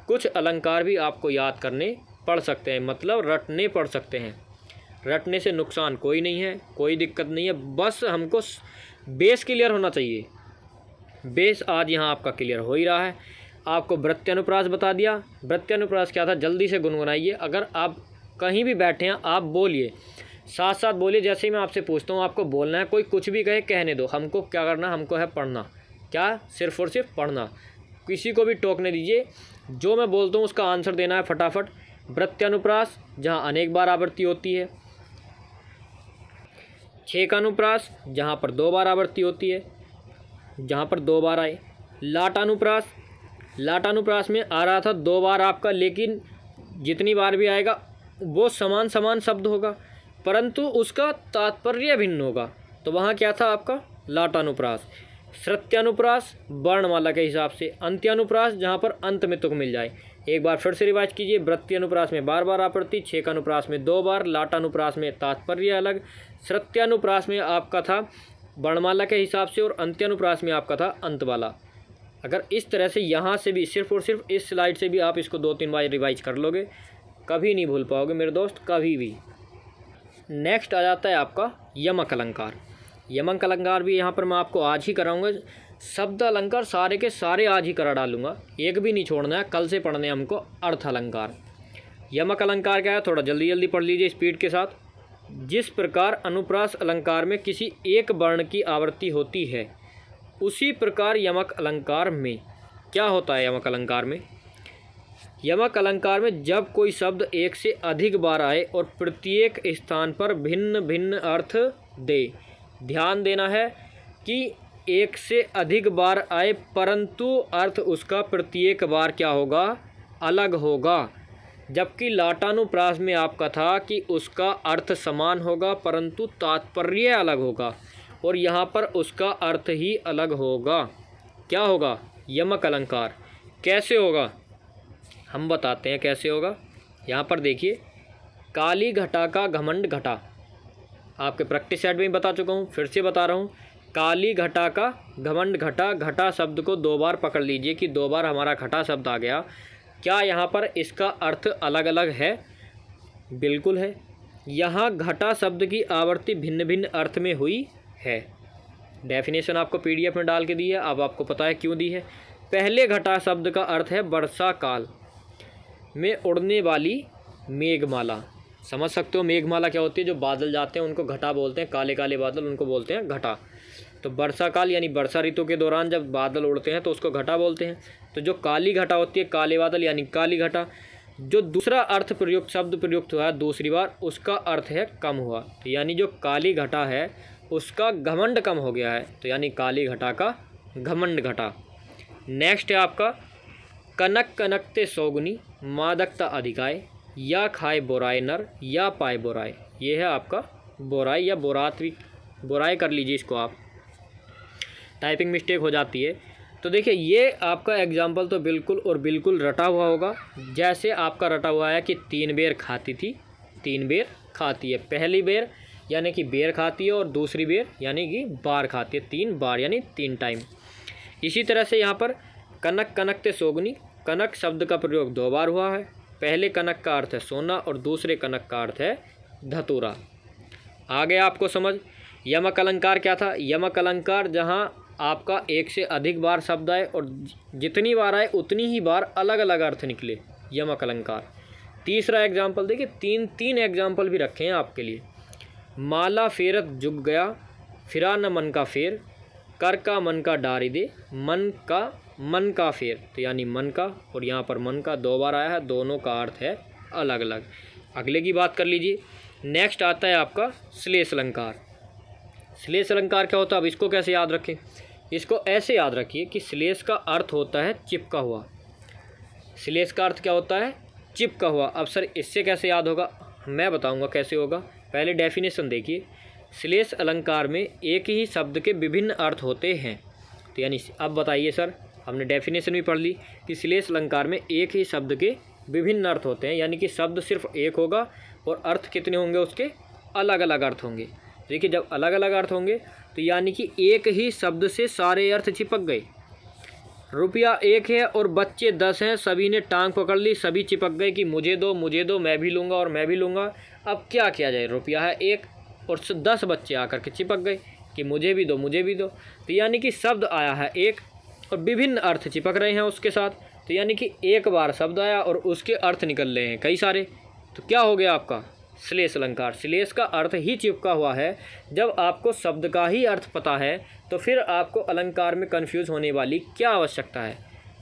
कुछ अलंकार भी आपको याद करने पड़ सकते हैं, मतलब रटने पड़ सकते हैं। रटने से नुकसान कोई नहीं है, कोई दिक्कत नहीं है, बस हमको बेस क्लियर होना चाहिए। बेस आज यहाँ आपका क्लियर हो ही रहा है। आपको वृत्त्यनुप्रास बता दिया। वृत्त्यनुप्रास क्या था, जल्दी से गुनगुनाइए। अगर आप कहीं भी बैठे हैं आप बोलिए, साथ साथ बोलिए। जैसे ही मैं आपसे पूछता हूँ आपको बोलना है, कोई कुछ भी कहे कहने दो। हमको क्या करना, हमको है पढ़ना। क्या, सिर्फ और सिर्फ पढ़ना। किसी को भी टोकने दीजिए, जो मैं बोलता हूँ उसका आंसर देना है फटाफट। वृत्त्यनुप्रास जहाँ अनेक बार आवृत्ति होती है, छेकानुप्रास जहाँ पर 2 बार आवृत्ति होती है, जहाँ पर 2 बार आए। लाटानुप्रास, लाटानुप्रास में आ रहा था 2 बार आपका, लेकिन जितनी बार भी आएगा वो समान समान शब्द होगा, परंतु उसका तात्पर्य भिन्न होगा। तो वहाँ क्या था आपका लाटानुप्रास। श्रुत्यानुप्रास वर्णमाला के हिसाब से। अंत्यानुप्रास जहाँ पर अंत में तुक मिल जाए। एक बार फिर से रिवाइज कीजिए। वृत्त्यानुप्रास में बार बार आवृत्ति, छेकानुप्रास में 2 बार, लाटानुप्रास में तात्पर्य अलग, श्रुत्यानुप्रास में आपका था वर्णमाला के हिसाब से और अंत्यानुप्रास में आपका था अंत वाला। अगर इस तरह से यहाँ से भी सिर्फ और सिर्फ इस स्लाइड से भी आप इसको 2-3 बार रिवाइज कर लोगे, कभी नहीं भूल पाओगे मेरे दोस्त, कभी भी। नेक्स्ट आ जाता है आपका यमक अलंकार। यमक अलंकार भी यहाँ पर मैं आपको आज ही कराऊंगा। शब्द अलंकार सारे के सारे आज ही करा डालूंगा, एक भी नहीं छोड़ना है। कल से पढ़ने हमको अर्थ अलंकार। यमक अलंकार क्या है, थोड़ा जल्दी जल्दी पढ़ लीजिए स्पीड के साथ। जिस प्रकार अनुप्रास अलंकार में किसी एक वर्ण की आवृत्ति होती है, उसी प्रकार यमक अलंकार में क्या होता है। यमक अलंकार में, यमक अलंकार में जब कोई शब्द एक से अधिक बार आए और प्रत्येक स्थान पर भिन्न भिन्न अर्थ दे। ध्यान देना है कि एक से अधिक बार आए परंतु अर्थ उसका प्रत्येक बार क्या होगा, अलग होगा। जबकि लाटानुप्रास में आपका था कि उसका अर्थ समान होगा परंतु तात्पर्य अलग होगा, और यहाँ पर उसका अर्थ ही अलग होगा। क्या होगा, यमक अलंकार। कैसे होगा हम बताते हैं कैसे होगा। यहाँ पर देखिए, काली घटा का घमंड घटा, आपके प्रैक्टिस सेट में ही बता चुका हूँ, फिर से बता रहा हूँ। काली घटा का घमंड घटा, घटा शब्द को 2 बार पकड़ लीजिए कि 2 बार हमारा घटा शब्द आ गया। क्या यहाँ पर इसका अर्थ अलग अलग है? बिल्कुल है। यहाँ घटा शब्द की आवृत्ति भिन्न भिन्न अर्थ में हुई है। डेफिनेशन आपको PDF में डाल के दी है, अब आपको पता है क्यों दी है। पहले घटा शब्द का अर्थ है वर्षा काल में उड़ने वाली मेघमाला। समझ सकते हो मेघमाला क्या होती है, जो बादल जाते हैं उनको घटा बोलते हैं, काले काले बादल उनको बोलते हैं घटा। तो वर्षा काल यानी वर्षा ऋतु के दौरान जब बादल उड़ते हैं तो उसको घटा बोलते हैं। तो जो काली घटा होती है, काले बादल यानी काली घटा। जो दूसरा अर्थ प्रयुक्त शब्द प्रयुक्त हुआ है दूसरी बार, उसका अर्थ है कम हुआ। तो यानी जो काली घटा है उसका घमंड कम हो गया है, तो यानी काली घटा का घमंड घटा। नेक्स्ट है आपका कनक कनकते सौगुनी मादकता अधिकाय, या खाए बोराय नर या पाए बोराय। ये है आपका बोराय या बोरात भी, बोराय कर लीजिए इसको आप, टाइपिंग मिस्टेक हो जाती है। तो देखिए ये आपका एग्जाम्पल तो बिल्कुल और बिल्कुल रटा हुआ होगा। जैसे आपका रटा हुआ है कि 3 बेर खाती थी, 3 बेर खाती है। पहली बेर यानी कि बेर खाती है और दूसरी बेर यानी कि बार खाती है, 3 बार यानी 3 टाइम। इसी तरह से यहाँ पर कनक कनकते सोगनी, कनक शब्द का प्रयोग 2 बार हुआ है। पहले कनक का अर्थ है सोना और दूसरे कनक का अर्थ है धतूरा। आ गया आपको समझ। यमक अलंकार क्या था, यमक अलंकार जहाँ आपका एक से अधिक बार शब्द आए और जितनी बार आए उतनी ही बार अलग अलग अर्थ निकले, यमक अलंकार। तीसरा एग्जाम्पल देखिए, 3 एग्जाम्पल भी रखे हैं आपके लिए। माला फेरत जुग गया, फिरा न मन का फेर, कर का मन का डारी दे, मन का फेर। तो यानी मन का और यहाँ पर मन का 2 बार आया है, दोनों का अर्थ है अलग अलग। अगले की बात कर लीजिए। नेक्स्ट आता है आपका श्लेष अलंकार। श्लेष अलंकार क्या होता है, अब इसको कैसे याद रखें। इसको ऐसे याद रखिए कि श्लेष का अर्थ होता है चिपका हुआ। श्लेष का अर्थ क्या होता है, चिपका हुआ। अब सर इससे कैसे याद होगा, मैं बताऊंगा कैसे होगा। पहले डेफिनेशन देखिए, श्लेष अलंकार में एक ही शब्द के विभिन्न अर्थ होते हैं। तो यानी अब बताइए सर, हमने डेफिनेशन भी पढ़ ली कि श्लेष अलंकार में एक ही शब्द के विभिन्न अर्थ होते हैं, यानी कि शब्द सिर्फ एक होगा और अर्थ कितने होंगे, उसके अलग अलग अर्थ होंगे। देखिए जब अलग अलग अर्थ होंगे तो यानी कि एक ही शब्द से सारे अर्थ चिपक गए। रुपया 1 है और बच्चे 10 हैं, सभी ने टांग पकड़ ली, सभी चिपक गए कि मुझे दो, मैं भी लूँगा और मैं भी लूँगा। अब क्या किया जाए, रुपया है 1 और 10 बच्चे आकर के चिपक गए कि मुझे भी दो, मुझे भी दो। तो यानी कि शब्द आया है 1 और विभिन्न अर्थ चिपक रहे हैं उसके साथ। तो यानी कि एक बार शब्द आया और उसके अर्थ निकल रहे हैं कई सारे। तो क्या हो गया आपका श्लेष अलंकार। श्लेष का अर्थ ही चिपका हुआ है। जब आपको शब्द का ही अर्थ पता है तो फिर आपको अलंकार में कंफ्यूज होने वाली क्या आवश्यकता है।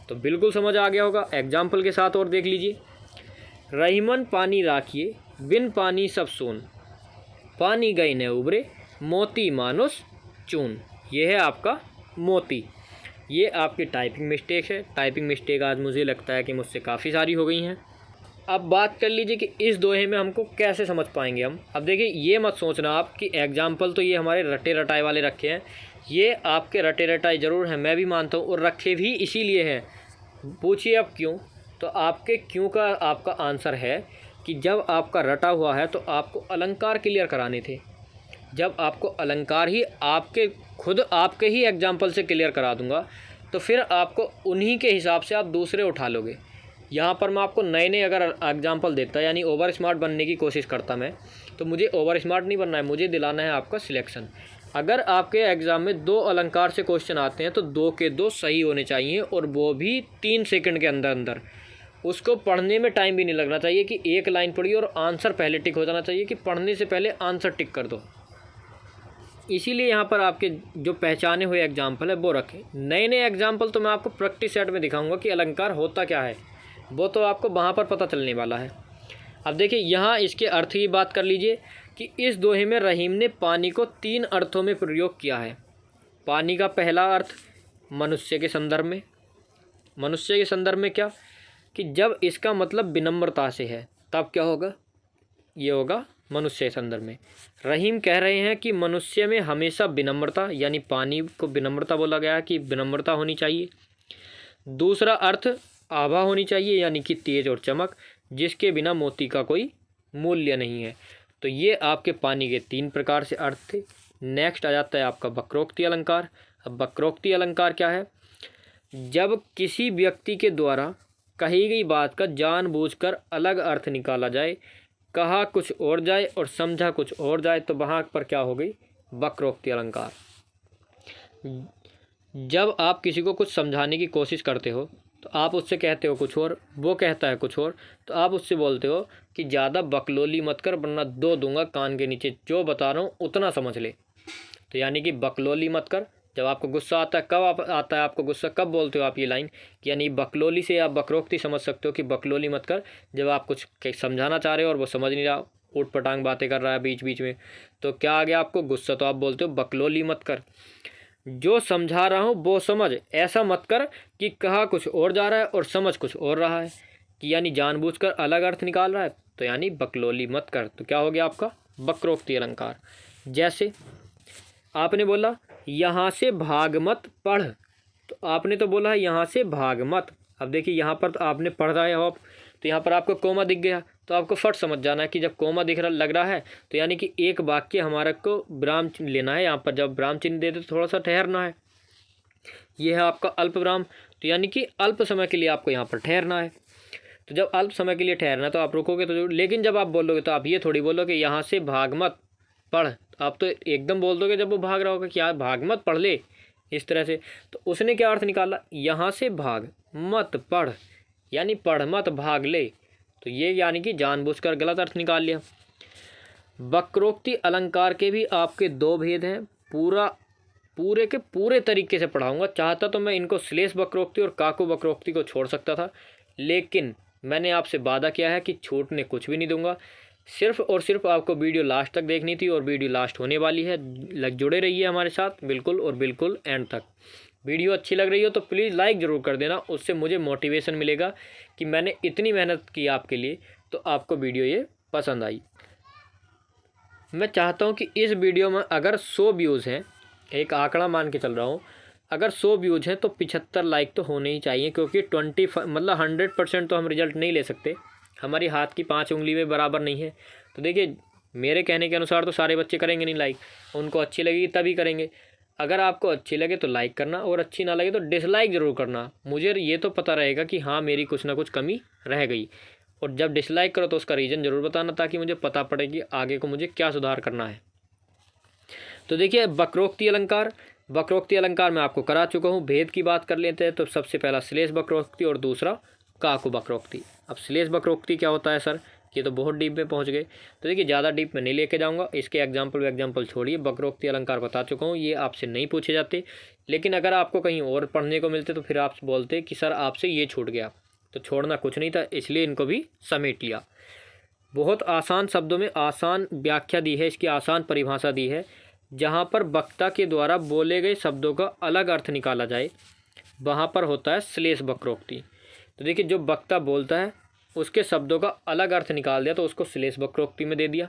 तो बिल्कुल समझ आ गया होगा। एग्जाम्पल के साथ और देख लीजिए। रहीमन पानी राखिए, बिन पानी सब सोन, पानी गई न उबरे, मोती मानुस चून। ये है आपका मोती। ये आपकी टाइपिंग मिस्टेक है। टाइपिंग मिस्टेक आज मुझे लगता है कि मुझसे काफ़ी सारी हो गई हैं। अब बात कर लीजिए कि इस दोहे में हमको कैसे समझ पाएंगे हम। अब देखिए ये मत सोचना आप कि एग्जाम्पल तो ये हमारे रटे रटाए वाले रखे हैं। ये आपके रटे रटाए ज़रूर हैं, मैं भी मानता हूँ, और रखे भी इसीलिए हैं। पूछिए अब क्यों, तो आपके क्यों का आपका आंसर है कि जब आपका रटा हुआ है तो आपको अलंकार क्लियर कराने थे। जब आपको अलंकार ही आपके खुद आपके ही एग्जाम्पल से क्लियर करा दूंगा तो फिर आपको उन्हीं के हिसाब से आप दूसरे उठा लोगे। यहाँ पर मैं आपको नए नए अगर एग्जांपल देता, यानी ओवर स्मार्ट बनने की कोशिश करता मैं, तो मुझे ओवर स्मार्ट नहीं बनना है, मुझे दिलाना है आपका सिलेक्शन। अगर आपके एग्ज़ाम में 2 अलंकार से क्वेश्चन आते हैं तो 2 के 2 सही होने चाहिए, और वो भी 3 सेकंड के अंदर अंदर। उसको पढ़ने में टाइम भी नहीं लगना चाहिए कि एक लाइन पढ़ी और आंसर पहले टिक हो जाना चाहिए कि पढ़ने से पहले आंसर टिक कर दो। इसीलिए यहाँ पर आपके जो पहचाने हुए एग्जाम्पल है वो रखें। नए नए एग्जाम्पल तो मैं आपको प्रैक्टिस सेट में दिखाऊंगा कि अलंकार होता क्या है, वो तो आपको वहाँ पर पता चलने वाला है। अब देखिए यहाँ इसके अर्थ की बात कर लीजिए कि इस दोहे में रहीम ने पानी को 3 अर्थों में प्रयोग किया है। पानी का पहला अर्थ मनुष्य के संदर्भ में। मनुष्य के संदर्भ में क्या, कि जब इसका मतलब विनम्रता से है तब क्या होगा, ये होगा मनुष्य के संदर्भ में। रहीम कह रहे हैं कि मनुष्य में हमेशा विनम्रता, यानी पानी को विनम्रता बोला गया है कि विनम्रता होनी चाहिए। दूसरा अर्थ आभा होनी चाहिए, यानी कि तेज और चमक, जिसके बिना मोती का कोई मूल्य नहीं है। तो ये आपके पानी के 3 प्रकार से अर्थ थे। नेक्स्ट आ जाता है आपका वक्रोक्ति अलंकार। अब वक्रोक्ति अलंकार क्या है, जब किसी व्यक्ति के द्वारा कही गई बात का जानबूझकर अलग अर्थ निकाला जाए, कहा कुछ और जाए और समझा कुछ और जाए, तो वहाँ पर क्या हो गई, वक्रोक्ति अलंकार। जब आप किसी को कुछ समझाने की कोशिश करते हो तो आप उससे कहते हो कुछ और, वो कहता है कुछ और, तो आप उससे बोलते हो कि ज़्यादा बकलोली मत कर वरना 2 दूंगा कान के नीचे, जो बता रहा हूँ उतना समझ ले। तो यानी कि बकलोली मत कर। जब आपको गुस्सा आता है, कब आता है आपको गुस्सा, कब बोलते हो आप ये लाइन, कि यानी बकलोली से आप वक्रोक्ति समझ सकते हो कि बकलोली मत कर, जब आप कुछ समझाना चाह रहे हो और वो समझ नहीं रहा, ऊट पटांग बातें कर रहा है बीच बीच में, तो क्या आ गया आपको गुस्सा, तो आप बोलते हो बकलोली मत कर। जो समझा रहा हूँ वो समझ, ऐसा मत कर कि कहा कुछ और जा रहा है और समझ कुछ और रहा है, कि यानी जानबूझकर अलग अर्थ निकाल रहा है, तो यानी बकलोली मत कर। तो क्या हो गया आपका वक्रोक्ति अलंकार। जैसे आपने बोला यहाँ से भाग मत पढ़, तो आपने तो बोला है यहाँ से भाग मत। अब देखिए यहाँ पर तो आपने पढ़ रहा है आप, तो यहाँ पर आपको कोमा दिख गया, तो आपको फट समझ जाना है कि जब कोमा दिख रहा लग रहा है तो यानी कि एक वाक्य हमारे को विराम चिन्ह लेना है। यहाँ पर जब विराम चिन्ह देते तो थोड़ा सा ठहरना है। यह है आपका अल्प विराम, तो यानी कि अल्प समय के लिए आपको यहाँ पर ठहरना है। तो जब अल्प समय के लिए ठहरना तो आप रुकोगे तो, लेकिन जब आप बोलोगे तो आप ये थोड़ी बोलोगे यहाँ से भाग मत पढ़, आप तो एकदम बोल दोगे जब वो भाग रहा होगा कि यार भाग मत पढ़ ले, इस तरह से। तो उसने क्या अर्थ निकाला, यहाँ से भाग मत पढ़, यानी पढ़ मत भाग ले, तो ये यानी कि जानबूझकर गलत अर्थ निकाल लिया। वक्रोक्ति अलंकार के भी आपके 2 भेद हैं। पूरे के पूरे तरीके से पढ़ाऊंगा। चाहता तो मैं इनको श्लेष वक्रोक्ति और काकु वक्रोक्ति को छोड़ सकता था, लेकिन मैंने आपसे वादा किया है कि छूटने कुछ भी नहीं दूंगा। सिर्फ और सिर्फ आपको वीडियो लास्ट तक देखनी थी, और वीडियो लास्ट होने वाली है। जुड़े रहिए हमारे साथ बिल्कुल और बिल्कुल एंड तक। वीडियो अच्छी लग रही हो तो प्लीज़ लाइक ज़रूर कर देना, उससे मुझे मोटिवेशन मिलेगा कि मैंने इतनी मेहनत की आपके लिए, तो आपको वीडियो ये पसंद आई। मैं चाहता हूँ कि इस वीडियो में अगर 100 व्यूज़ हैं, एक आंकड़ा मान के चल रहा हूँ, अगर 100 व्यूज़ हैं तो 75 लाइक तो होने ही चाहिए, क्योंकि 100% तो हम रिजल्ट नहीं ले सकते, हमारी हाथ की 5 उंगली में बराबर नहीं है। तो देखिए मेरे कहने के अनुसार तो सारे बच्चे करेंगे नहीं लाइक, उनको अच्छी लगेगी तभी करेंगे। अगर आपको अच्छी लगे तो लाइक करना, और अच्छी ना लगे तो डिसलाइक ज़रूर करना। मुझे ये तो पता रहेगा कि हाँ मेरी कुछ ना कुछ कमी रह गई, और जब डिसलाइक करो तो उसका रीज़न ज़रूर बताना, ताकि मुझे पता पड़े कि आगे को मुझे क्या सुधार करना है। तो देखिए वक्रोक्ति अलंकार मैं आपको करा चुका हूँ। भेद की बात कर लेते हैं, तो सबसे पहला श्लेष वक्रोक्ति और दूसरा काकु वक्रोक्ति। अब श्लेष वक्रोक्ति क्या होता है सर, ये तो बहुत डीप में पहुंच गए। तो देखिए ज़्यादा डीप में नहीं लेके जाऊंगा, इसके एग्जाम्पल छोड़िए। वक्रोक्ति अलंकार बता चुका हूँ, ये आपसे नहीं पूछे जाते, लेकिन अगर आपको कहीं और पढ़ने को मिलते तो फिर आप बोलते कि सर आपसे ये छूट गया। तो छोड़ना कुछ नहीं था, इसलिए इनको भी समेट लिया। बहुत आसान शब्दों में आसान व्याख्या दी है, इसकी आसान परिभाषा दी है। जहाँ पर वक्ता के द्वारा बोले गए शब्दों का अलग अर्थ निकाला जाए, वहाँ पर होता है श्लेष वक्रोक्ति। तो देखिए जो वक्ता बोलता है उसके शब्दों का अलग अर्थ निकाल दिया तो उसको श्लेष वक्रोक्ति में दे दिया।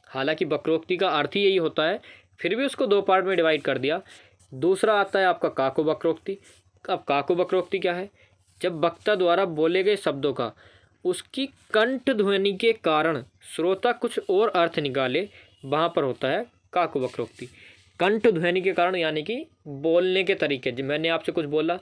हालांकि वक्रोक्ति का अर्थ ही यही होता है, फिर भी उसको 2 पार्ट में डिवाइड कर दिया। दूसरा आता है आपका काकु वक्रोक्ति। अब काकु वक्रोक्ति क्या है, जब वक्ता द्वारा बोले गए शब्दों का उसकी कंठ ध्वनि के कारण श्रोता कुछ और अर्थ निकाले, वहाँ पर होता है काकु वक्रोक्ति। कंठ ध्वनि के कारण, यानी कि बोलने के तरीके, जो मैंने आपसे कुछ बोला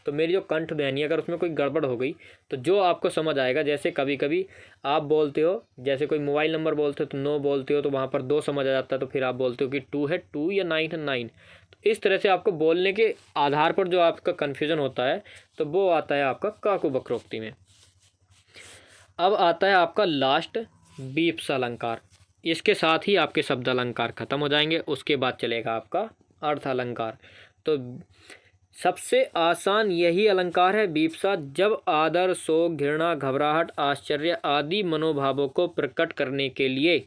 तो मेरी जो कंठ ध्वनि अगर उसमें कोई गड़बड़ हो गई तो जो आपको समझ आएगा, जैसे कभी कभी आप बोलते हो, जैसे कोई मोबाइल नंबर बोलते हो तो 9 बोलते हो तो वहाँ पर 2 समझ आ जाता है, तो फिर आप बोलते हो कि 2 है 2 या 9 है 9। तो इस तरह से आपको बोलने के आधार पर जो आपका कन्फ्यूजन होता है तो वो आता है आपका काकू बकरोक्ति में। अब आता है आपका लास्ट बीप्स अलंकार। इसके साथ ही आपके शब्द अलंकार खत्म हो जाएंगे, उसके बाद चलेगा आपका अर्थ अलंकार। तो सबसे आसान यही अलंकार है बीप्सा, जब आदर, शोक, घृणा, घबराहट, आश्चर्य आदि मनोभावों को प्रकट करने के लिए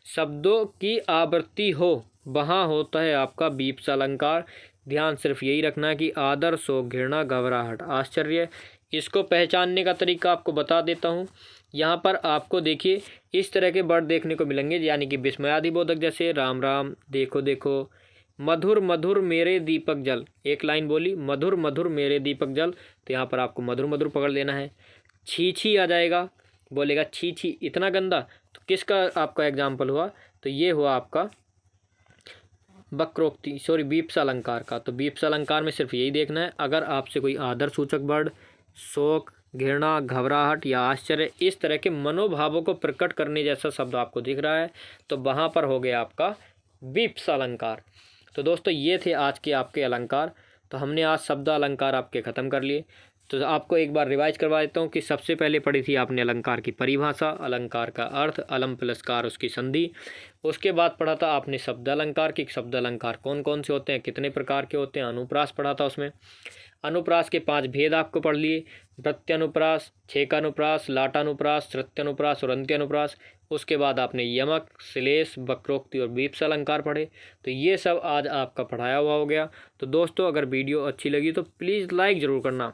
शब्दों की आवृत्ति हो, वहाँ होता है आपका बीप्सा अलंकार। ध्यान सिर्फ यही रखना है कि आदर, शोक, घृणा, घबराहट, आश्चर्य, इसको पहचानने का तरीका आपको बता देता हूँ। यहाँ पर आपको देखिए इस तरह के वर्ड देखने को मिलेंगे, यानी कि विस्मयादिबोधक, जैसे राम राम, देखो देखो, मधुर मधुर मेरे दीपक जल, एक लाइन बोली मधुर मधुर मेरे दीपक जल, तो यहाँ पर आपको मधुर मधुर पकड़ लेना है। छी छी आ जाएगा, बोलेगा छी छी इतना गंदा, तो किसका आपका एग्जाम्पल हुआ, तो ये हुआ आपका वक्रोक्ति, सॉरी बीप्स अलंकार का। तो बीप्स अलंकार में सिर्फ यही देखना है, अगर आपसे कोई आदर सूचक वर्ड, शोक, घृणा, घबराहट या आश्चर्य, इस तरह के मनोभावों को प्रकट करने जैसा शब्द आपको दिख रहा है तो वहाँ पर हो गया आपका बीप्स अलंकार। तो दोस्तों ये थे आज के आपके अलंकार। तो हमने आज शब्द अलंकार आपके ख़त्म कर लिए। तो आपको एक बार रिवाइज करवा देता हूँ कि सबसे पहले पढ़ी थी आपने अलंकार की परिभाषा, अलंकार का अर्थ, अलम प्लस कार उसकी संधि। उसके बाद पढ़ा था आपने शब्द अलंकार की, शब्द अलंकार कौन कौन से होते हैं, कितने प्रकार के होते हैं। अनुप्रास पढ़ा था, उसमें अनुप्रास के 5 भेद आपको पढ़ लिए, प्रत्यनुप्रास, छेकानुप्रास, लाटानुप्रास, श्रुत्यनुप्रास और अंत्यानुप्रास। उसके बाद आपने यमक, श्लेष, वक्रोक्ति और बीप्स अलंकार पढ़े। तो ये सब आज आपका पढ़ाया हुआ हो गया। तो दोस्तों अगर वीडियो अच्छी लगी तो प्लीज़ लाइक ज़रूर करना।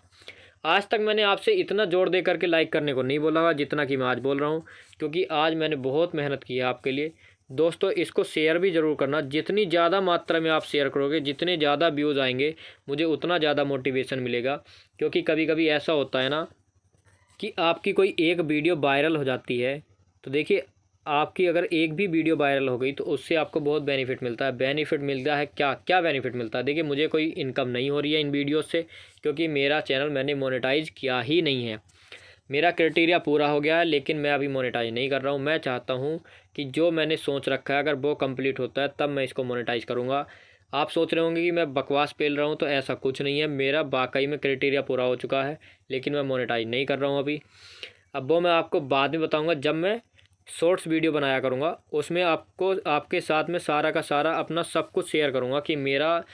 आज तक मैंने आपसे इतना जोर दे करके लाइक करने को नहीं बोला हुआ जितना कि मैं आज बोल रहा हूँ, क्योंकि आज मैंने बहुत मेहनत की है आपके लिए। दोस्तों इसको शेयर भी ज़रूर करना, जितनी ज़्यादा मात्रा में आप शेयर करोगे, जितने ज़्यादा व्यूज़ आएंगे, मुझे उतना ज़्यादा मोटिवेशन मिलेगा। क्योंकि कभी कभी ऐसा होता है ना कि आपकी कोई एक वीडियो वायरल हो जाती है, तो देखिए आपकी अगर एक भी वीडियो वायरल हो गई तो उससे आपको बहुत बेनिफिट मिलता है। बेनिफिट मिलता है क्या क्या बेनिफिट मिलता है, देखिए मुझे कोई इनकम नहीं हो रही है इन वीडियो से, क्योंकि मेरा चैनल मैंने मोनेटाइज किया ही नहीं है। मेरा क्राइटेरिया पूरा हो गया है लेकिन मैं अभी मोनेटाइज नहीं कर रहा हूँ। मैं चाहता हूँ कि जो मैंने सोच रखा है अगर वो कंप्लीट होता है तब मैं इसको मोनेटाइज करूँगा। आप सोच रहे होंगे कि मैं बकवास पेल रहा हूँ, तो ऐसा कुछ नहीं है, मेरा वाकई में क्राइटेरिया पूरा हो चुका है, लेकिन मैं मोनेटाइज नहीं कर रहा हूँ अभी। अब वो मैं आपको बाद में बताऊँगा, जब मैं शॉर्ट्स वीडियो बनाया करूँगा उसमें आपको आपके साथ में सारा का सारा अपना सब कुछ शेयर करूँगा कि मेरा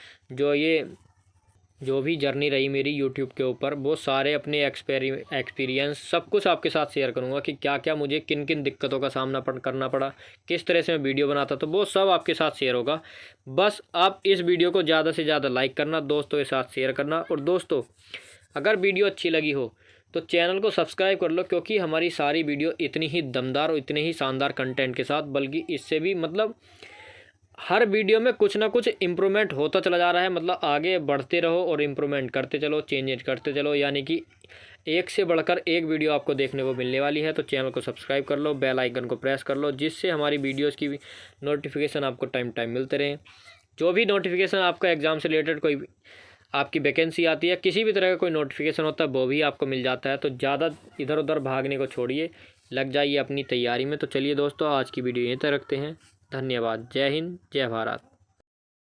जो भी जर्नी रही मेरी यूट्यूब के ऊपर, वो सारे अपने एक्सपीरियंस सब कुछ आपके साथ शेयर करूँगा कि क्या क्या मुझे किन किन दिक्कतों का सामना करना पड़ा, किस तरह से मैं वीडियो बनाता, तो वो सब आपके साथ शेयर होगा। बस आप इस वीडियो को ज़्यादा से ज़्यादा लाइक करना, दोस्तों के साथ शेयर करना। और दोस्तों अगर वीडियो अच्छी लगी हो तो चैनल को सब्सक्राइब कर लो, क्योंकि हमारी सारी वीडियो इतनी ही दमदार और इतने ही शानदार कंटेंट के साथ, बल्कि इससे भी मतलब हर वीडियो में कुछ ना कुछ इम्प्रूवमेंट होता चला जा रहा है। मतलब आगे बढ़ते रहो और इम्प्रूवमेंट करते चलो, चेंजेस करते चलो, यानी कि एक से बढ़कर एक वीडियो आपको देखने को मिलने वाली है। तो चैनल को सब्सक्राइब कर लो, बेल आइकन को प्रेस कर लो, जिससे हमारी वीडियोस की नोटिफिकेशन आपको टाइम टाइम मिलते रहें। जो भी नोटिफिकेशन आपका एग्ज़ाम से रिलेटेड कोई आपकी वैकेंसी आती है, किसी भी तरह का कोई नोटिफिकेशन होता है, वो भी आपको मिल जाता है। तो ज़्यादा इधर उधर भागने को छोड़िए, लग जाइए अपनी तैयारी में। तो चलिए दोस्तों आज की वीडियो यहीं तक रखते हैं। धन्यवाद। जय हिंद, जय भारत।